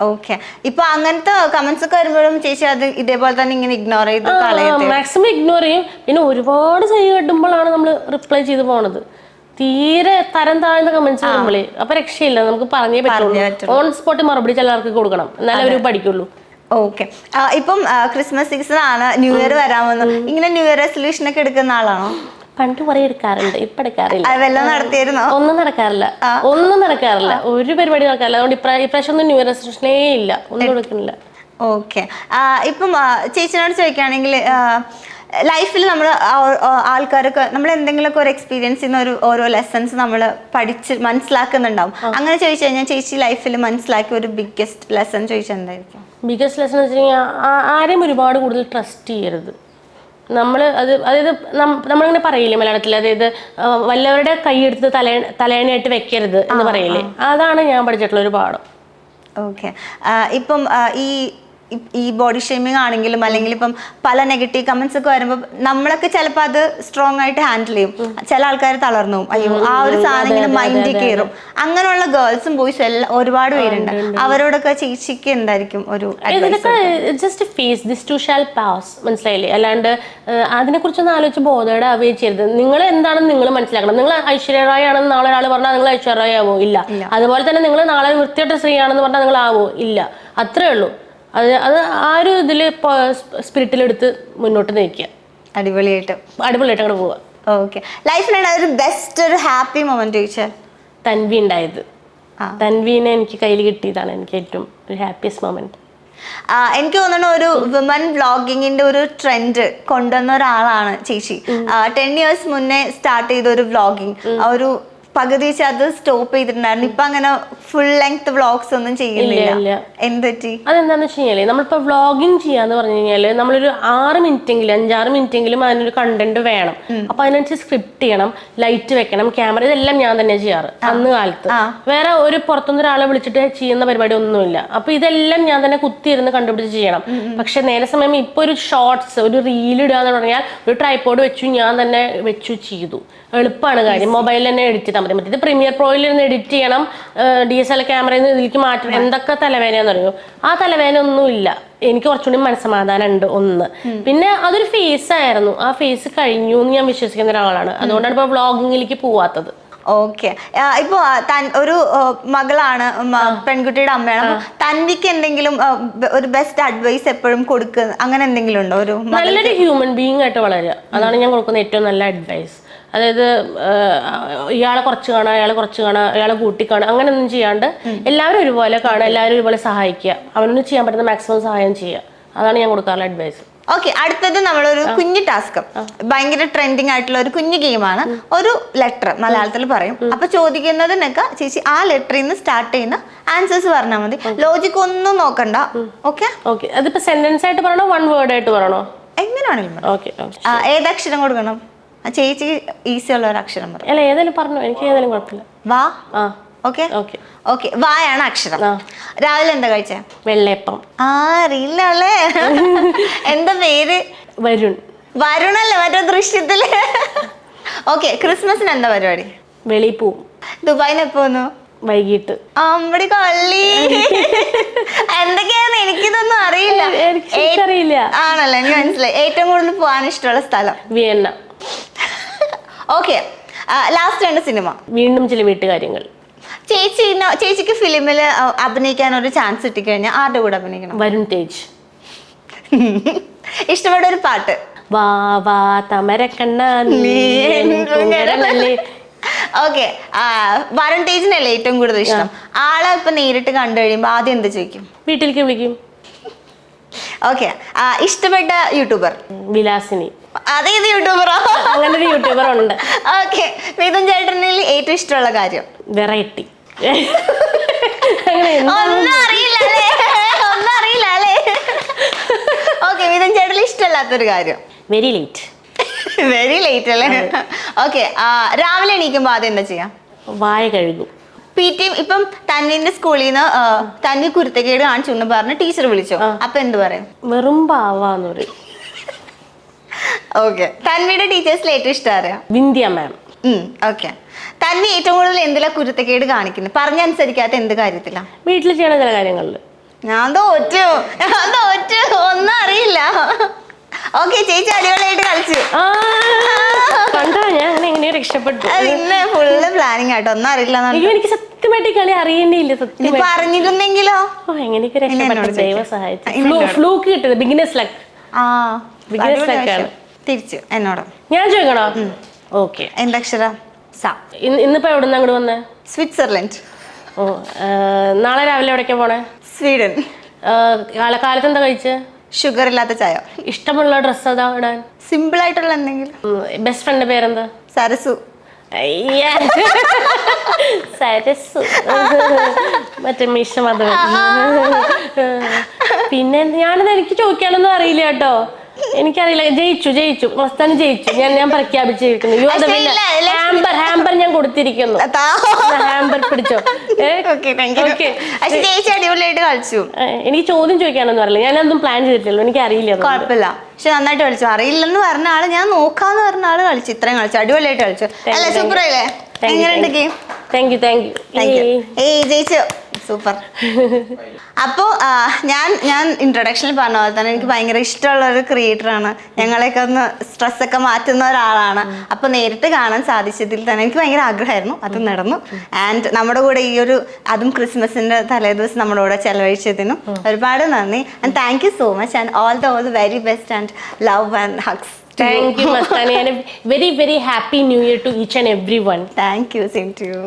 ഓക്കെ. ഇപ്പൊ അങ്ങനത്തെ കമന്റ്സ് ഒക്കെ വരുമ്പോഴും ചേച്ചി അത് ഇതേപോലെ തന്നെ ഇങ്ങനെ ഇഗ്നോർ ചെയ്ത് മാക്സിമം ഇഗ്നോർ ചെയ്യും. പിന്നെ ഒരുപാട് സൈ കെട്ടുമ്പോഴാണ് നമ്മൾ റിപ്ലൈ ചെയ്ത് പോണത്. തീരെ തരം താഴ്ന്ന കമന്റ്സ് വരുമ്പോഴേ അപ്പൊ രക്ഷയില്ല, നമുക്ക് പറഞ്ഞേ പറ്റുള്ളൂ. ഓൺ സ്പോട്ട് മറുപടി ചിലർക്ക് കൊടുക്കണം, എന്നാലേ അവർ പഠിക്കുള്ളൂ. ഓക്കെ. ഇപ്പം ക്രിസ്മസ് സീസൺ ആണ്, ന്യൂ ഇയർ വരാമെന്ന്, ഇങ്ങനെ ന്യൂ ഇയർ റെസൊല്യൂഷൻ ഒക്കെ എടുക്കുന്ന ആളാണോ? പണ്ട് കുറെ എടുക്കാറുണ്ട്, ഇപ്പൊ എടുക്കാറില്ല. നടത്തിയിരുന്നോ? ഒന്നും നടക്കാറില്ല, ഒരു പരിപാടി നടക്കാറില്ല. അതുകൊണ്ട് ഇപ്രാവശ്യം ഒന്നും ന്യൂ ഇയർ റെസൊല്യൂഷനേ ഇല്ല, ഒന്നും എടുക്കുന്നില്ല. ഓക്കെ. ഇപ്പം ചേച്ചിനോട് ചോദിക്കുകയാണെങ്കിൽ ലൈഫിൽ നമ്മൾ ആൾക്കാരൊക്കെ നമ്മൾ എന്തെങ്കിലുമൊക്കെ ഒരു എക്സ്പീരിയൻസ് ചെയ്യുന്ന ഓരോ ലെസൺസ് നമ്മൾ പഠിച്ച് മനസ്സിലാക്കുന്നുണ്ടാവും. അങ്ങനെ ചോദിച്ചു കഴിഞ്ഞാൽ ചേച്ചി ലൈഫിൽ മനസ്സിലാക്കിയ ഒരു ബിഗ്ഗസ്റ്റ് ലെസൺ ചോദിച്ചാൽ എന്തായിരിക്കും? ബിഗ്ഗസ്റ്റ് ലെസൺ വെച്ച് കഴിഞ്ഞാൽ ആരെയും ഒരുപാട് കൂടുതൽ ട്രസ്റ്റ് ചെയ്യരുത്. അതായത് നമ്മളിങ്ങനെ പറയില്ലേ മലയാളത്തിൽ, അതായത് വല്ലവരുടെ കൈയെടുത്ത് തലേണയായിട്ട് വെക്കരുത് എന്ന് പറയില്ലേ, അതാണ് ഞാൻ പഠിച്ചിട്ടുള്ള ഒരു പാഠം. ഓക്കെ. ഇപ്പം ഈ ബോഡി ഷേമിങ് ആണെങ്കിലും അല്ലെങ്കിൽ ഇപ്പം പല നെഗറ്റീവ് കമന്റ്സ് ഒക്കെ വരുമ്പോൾ നമ്മളൊക്കെ ചിലപ്പോൾ അത് സ്ട്രോങ് ആയിട്ട് ഹാൻഡിൽ ചെയ്യും. ചില ആൾക്കാർ തളർന്നു പോകും, അയ്യോ ആ ഒരു സാധനം ഇങ്ങനെ മൈൻഡിൽ കയറും. അങ്ങനെയുള്ള ഗേൾസും ബോയ്സും എല്ലാം ഒരുപാട് പേരുണ്ട്. അവരോടൊക്കെ ചേച്ചിക്ക് എന്തായിരിക്കും ഒരു just face this too shall pass, മനസ്സിലായില്ലേ? അല്ലാണ്ട് അതിനെക്കുറിച്ചൊന്നും ആലോചിച്ച് ബോധേടാവുകയും ചെയ്യരുത്. നിങ്ങൾ എന്താണെന്ന് നിങ്ങൾ മനസ്സിലാക്കണം. നിങ്ങൾ ഐശ്വര്യ റായ് ആണെന്ന് നാളെ ഒരാൾ പറഞ്ഞാൽ നിങ്ങൾ ഐശ്വര്യ റായ് ആവോ? ഇല്ല. അതുപോലെ തന്നെ നിങ്ങൾ നാളെ വൃത്തിയായിട്ട സ്ത്രീ ആണെന്ന് പറഞ്ഞാൽ നിങ്ങൾ ആവോ? ഇല്ല. അത്രേ ഉള്ളൂ. അത് ആ ഒരു ഇതിൽ സ്പിരിറ്റിലെടുത്ത് മുന്നോട്ട് നയിക്കുക, അടിപൊളിയായിട്ട് അങ്ങോട്ട് പോവുക. ഓക്കെ. ലൈഫിലുള്ള ഒരു ബെസ്റ്റ് ഒരു ഹാപ്പി മൊമെന്റ് ചോദിച്ചാൽ തൻവി ഉണ്ടായത്. തൻവീനെ എനിക്ക് കയ്യിൽ കിട്ടിയതാണ് എനിക്ക് ഏറ്റവും ഒരു ഹാപ്പിയസ്റ്റ് മൊമെന്റ്. എനിക്ക് തോന്നുന്നു ഒരു വിമൻ വ്ളോഗിങ്ങിന്റെ ഒരു ട്രെൻഡ് കൊണ്ടുവന്ന ഒരാളാണ് ചേച്ചി. 10 years മുന്നേ സ്റ്റാർട്ട് ചെയ്ത ഒരു വ്ളോഗിങ്, ഒരു പകുതി വെച്ച് അത് സ്റ്റോപ്പ് ചെയ്തിട്ടുണ്ടായിരുന്നു. ഇപ്പൊ അങ്ങനെ ഫുൾ ലെങ്ത് വ്ളോഗ്സ് ഒന്നും ചെയ്യുന്നില്ല. എന്തുപറ്റി? അതെന്താന്ന് വെച്ച് കഴിഞ്ഞാല് നമ്മളിപ്പോ വ്ളോഗിങ് ചെയ്യാന്ന് പറഞ്ഞു കഴിഞ്ഞാല് നമ്മളൊരു 5-6 മിനിറ്റെങ്കിലും അതിനൊരു കണ്ടന്റ് വേണം. അപ്പൊ അതിനനുസരിച്ച് സ്ക്രിപ്റ്റ് ചെയ്യണം, ലൈറ്റ് വെക്കണം, ക്യാമറ, ഇതെല്ലാം ഞാൻ തന്നെ ചെയ്യാറ് അന്ന് കാലത്ത്. വേറെ ഒരു പുറത്തുനിന്ന് ഒരാളെ വിളിച്ചിട്ട് ചെയ്യുന്ന പരിപാടി ഒന്നുമില്ല. അപ്പൊ ഇതെല്ലാം ഞാൻ തന്നെ കുത്തിയിരുന്ന് കണ്ടുപിടിച്ച് ചെയ്യണം. പക്ഷെ നേരെ സമയം ഇപ്പൊ ഒരു ഷോർട്സ്, ഒരു റീൽ ഇടുക എന്ന് പറഞ്ഞാൽ ഒരു ട്രൈപോഡ് വെച്ചു, ഞാൻ തന്നെ ചെയ്തു. എളുപ്പമാണ് കാര്യം, മൊബൈലിൽ തന്നെ എഡിറ്റ് ചെയ്താൽ മതി. മറ്റേത് പ്രീമിയർ പ്രോയിൽ നിന്ന് എഡിറ്റ് ചെയ്യണം, DSLR ക്യാമറയിൽ നിന്ന് ഇതിലേക്ക് മാറ്റണം, എന്തൊക്കെ തലവേദനയാന്ന് അറിയോ? ആ തലവേദന ഒന്നും ഇല്ല. എനിക്ക് കുറച്ചുകൂടി മനസ്സമാധാനം ഉണ്ട് ഒന്ന്. പിന്നെ അതൊരു ഫേസ് ആയിരുന്നു, ആ ഫേസ് കഴിഞ്ഞു എന്ന് ഞാൻ വിശ്വസിക്കുന്ന ഒരാളാണ്. അതുകൊണ്ടാണ് ഇപ്പൊ വ്ളോഗിങ്ങിലേക്ക് പോവാത്തത്. ഓക്കെ. ഇപ്പൊ ഒരു മകളാണ്, പെൺകുട്ടിയുടെ അമ്മയാണ്. തൻവിക്ക് എന്തെങ്കിലും ഒരു ബെസ്റ്റ് അഡ്വൈസ് എപ്പോഴും കൊടുക്കുക, അങ്ങനെ എന്തെങ്കിലും ഉണ്ടോ? ഒരു നല്ലൊരു ഹ്യൂമൻ ബീങ് ആയിട്ട് വളരുക, അതാണ് ഞാൻ കൊടുക്കുന്ന ഏറ്റവും നല്ല അഡ്വൈസ്. അതായത് ഇയാളെ കുറച്ച് കാണുക, അയാളെ കൂട്ടി കാണുക, അങ്ങനെ ഒന്നും ചെയ്യാണ്ട് എല്ലാവരും ഒരുപോലെ കാണുക, എല്ലാവരും ഒരുപോലെ സഹായിക്കുക, അവനൊന്നും ചെയ്യാൻ പറ്റുന്ന മാക്സിമം സഹായം ചെയ്യുക, അതാണ് ഞാൻ കൊടുക്കാറുള്ള അഡ്വൈസ്. ഓക്കെ. അടുത്തത് നമ്മളൊരു കുഞ്ഞു ടാസ്ക്, ഭയങ്കര ട്രെൻഡിങ് ആയിട്ടുള്ള ഒരു കുഞ്ഞു ഗെയിമാണ്. ഒരു ലെറ്റർ മലയാളത്തിൽ പറയും. അപ്പൊ ചോദിക്കുന്നതിനൊക്കെ ചേച്ചി ആ ലെറ്ററിൽ നിന്ന് സ്റ്റാർട്ട് ചെയ്യുന്ന ആൻസേഴ്സ് പറഞ്ഞാൽ മതി. ലോജിക് ഒന്നും നോക്കണ്ട. ഓക്കെ. അതിപ്പോ സെന്റൻസ് ആയിട്ട് പറയണോ, വൺ വേർഡ് ആയിട്ട് പറയണോ? എങ്ങനെയാണെങ്കിലും. ഏതക്ഷരം കൊടുക്കണം? ചേച്ചി ഈസി ഉള്ള ഒരു അക്ഷരം പറയും. അല്ല, ഏതായാലും പറഞ്ഞോ, എനിക്ക് ഏതായാലും കുഴപ്പമില്ല. വാ. ഓക്കെ. വായാണ് അക്ഷരം. രാവിലെ എന്താ കഴിച്ചേ? വെള്ളയപ്പം. അറിയില്ലേ? എന്താ പേര്? വരുണല്ലേ, മറ്റേ ദൃശ്യത്തില്. ഓക്കെ. ക്രിസ്മസിന് എന്താ പരിപാടി? വെളിയിൽ പോവും. ദുബായിന്ന് എപ്പോ വന്നു? വൈകിട്ട്. അമ്പടി കൊള്ളി. എന്തൊക്കെയാന്ന് എനിക്കിതൊന്നും അറിയില്ല. ആണല്ലോ, എനിക്ക് മനസ്സിലായി. ഏറ്റവും കൂടുതൽ പോകാൻ ഇഷ്ടമുള്ള സ്ഥലം? വിയന്ന. ഓക്കെ. Last 2 cinema. വീണ്ടും ചില വീട്ടുകാര്യങ്ങൾ. ചേച്ചിക്ക് ഫിലിമിൽ അഭിനയിക്കാൻ ഒരു ചാൻസ് കിട്ടിക്കഴിഞ്ഞാൽ ആരുടെ കൂടെ അഭിനയിക്കണം? വരുൺ തേജ്. ഇഷ്ടപ്പെട്ട ഒരു പാട്ട്? വാ വാ തമരക്കണ്ണ. ഓക്കെ. വരുൺ തേജിനല്ലേ ഏറ്റവും കൂടുതൽ ഇഷ്ടം? ആളെ ഇപ്പൊ നേരിട്ട് കണ്ടു കഴിയുമ്പോ ആദ്യം എന്ത് ചോദിക്കും? വീട്ടിലേക്ക് വിളിക്കും. ഓക്കെ. ഇഷ്ടപ്പെട്ട യൂട്യൂബർ? വിലാസിനി. അതേത് യൂട്യൂബറോ? അങ്ങനെ ഒരു യൂട്യൂബർ ഉണ്ട്. ഓക്കെ, മിഥുൻ ചേട്ടനിൽ ഏറ്റവും ഇഷ്ടമുള്ള കാര്യം? വെറൈറ്റി. അങ്ങനെ ഒന്നും അറിയില്ല അല്ലേ? ഓക്കെ, മിഥുൻ ചേട്ടനിൽ ഇഷ്ടമല്ലാത്തൊരു കാര്യം? Very late. വെരി ലേറ്റ് അല്ലേ? ഓക്കെ, രാവിലെ എണീക്കുമ്പോ ആദ്യം എന്താ ചെയ്യാം? വായ കഴുകും. PT ഇപ്പം തന്നിന്റെ സ്കൂളിൽ നിന്ന് തന്നെ കുരുത്തക്കേട് കാണിച്ചു എന്ന് പറഞ്ഞ് ടീച്ചർ വിളിച്ചു, അപ്പൊ എന്ത് പറയും? വെറും പാവാന്ന് പറയും. ഓക്കെ, തന്മിയുടെ ടീച്ചേഴ്സിൽ ഏറ്റവും ഇഷ്ടം അറിയാം? വിന്ധ്യ മാം. ഓക്കെ, തന്നെ ഏറ്റവും കൂടുതൽ എന്തിലാ കുരുത്തക്കേട് കാണിക്കുന്നത്? പറഞ്ഞനുസരിക്കാത്ത എന്ത് കാര്യത്തിലാ? വീട്ടിൽ ചെയ്യണ ചില കാര്യങ്ങളിൽ. ഞാൻ തോറ്റു, ഒന്നും അറിയില്ല. ഓക്കെ, ചേച്ചി അടിപൊളിയായിട്ട് കളിച്ചു. കണ്ടോ, ഞാൻ അങ്ങനെ എങ്ങനെയോ രക്ഷപ്പെട്ടു. ഇന്ന് ഫുള്ള് പ്ലാനിങ് ആട്ടോ, ഒന്നും അറിയില്ല. എനിക്ക് സത്യമായിട്ട് കളി അറിയേണ്ടിയില്ല. സത്യം പറഞ്ഞിരുന്നെങ്കിലോ എങ്ങനെയൊക്കെ രക്ഷപ്പെട്ടു. ദൈവം സഹായിച്ചു. ഫ്ലൂക്ക് കിട്ടിയത് ബിഗിനേഴ്സ് ലക്ക്. ബിഗിനേഴ്സ് ലക്കാണ്. തിരിച്ചു എന്നോട് ഞാൻ ചോദിക്കണോ? ഓക്കെ, എന്തക്ഷരം? സ. ഇന്നിപ്പോ എവിടെ നിന്ന് അങ്ങോട്ട് വന്നേ? സ്വിറ്റ്സർലൻഡ്. ഓ, നാളെ രാവിലെ എവിടേക്കാ പോണേ? സ്വീഡൻ. കാലത്ത് എന്താ കഴിച്ചേ? ഷുഗർ ഇല്ലാത്ത ചായ. ഇഷ്ടമുള്ള ഡ്രസ്സ് അതാ ഇടാൻ? സിമ്പിൾ ആയിട്ടുള്ള എന്തെങ്കിലും. ബെസ്റ്റ് ഫ്രണ്ട് പേരെന്താ? സരസു. സരസു. മറ്റേ മീശ മതം. പിന്നെ ഞാനത് എനിക്ക് ചോദിക്കാനൊന്നും അറിയില്ല കേട്ടോ. എനിക്കറിയില്ല. ജയിച്ചു മസ്താനി ജയിച്ചു. ഞാൻ പ്രഖ്യാപിച്ചിരിക്കുന്നു. ഹാമ്പർ ഞാൻ കൊടുത്തിരിക്കുന്നു. ഹാമ്പർ പിടിച്ചോ. അടിപൊളിയായിട്ട് കളിച്ചു. എനിക്ക് ചോദ്യം ചോദിക്കാനൊന്നും അറിയില്ല. ഞാനൊന്നും പ്ലാൻ ചെയ്തിട്ടില്ല. എനിക്ക് അറിയില്ല. കുഴപ്പമില്ല, പക്ഷെ നന്നായിട്ട് കളിച്ചു. അറിയില്ലെന്ന് പറഞ്ഞ ആള്, ഞാൻ നോക്കാന്ന് പറഞ്ഞ ആള് കളിച്ചു. ഇത്രയും കളിച്ചു, അടിപൊളിയായിട്ട് കളിച്ചു. അല്ല, സൂപ്പർ അല്ലേ? എങ്ങനെയുണ്ട് ഗെയിം? Thank you. ജയിച്ചു, സൂപ്പർ. അപ്പോ ഞാൻ ഇൻട്രൊഡക്ഷനിൽ പറഞ്ഞ പോലെ തന്നെ എനിക്ക് ഭയങ്കര ഇഷ്ടമുള്ള ഒരു ക്രിയേറ്ററാണ്. ഞങ്ങളെയൊക്കെ ഒന്ന് സ്ട്രെസ്സൊക്കെ മാറ്റുന്ന ഒരാളാണ്. അപ്പൊ നേരിട്ട് കാണാൻ സാധിച്ചതിൽ തന്നെ എനിക്ക് ഭയങ്കര ആഗ്രഹമായിരുന്നു. അത് നടന്നു. ആൻഡ് നമ്മുടെ കൂടെ ഈ ഒരു അതും ക്രിസ്മസിന്റെ തലേദിവസം നമ്മുടെ കൂടെ ചെലവഴിച്ചതിനും ഒരുപാട് നന്ദി. And thank you so much and all the very best and love and hugs. Thank you, Mastani, and a very, very happy New Year to each and everyone. Thank you, same to you.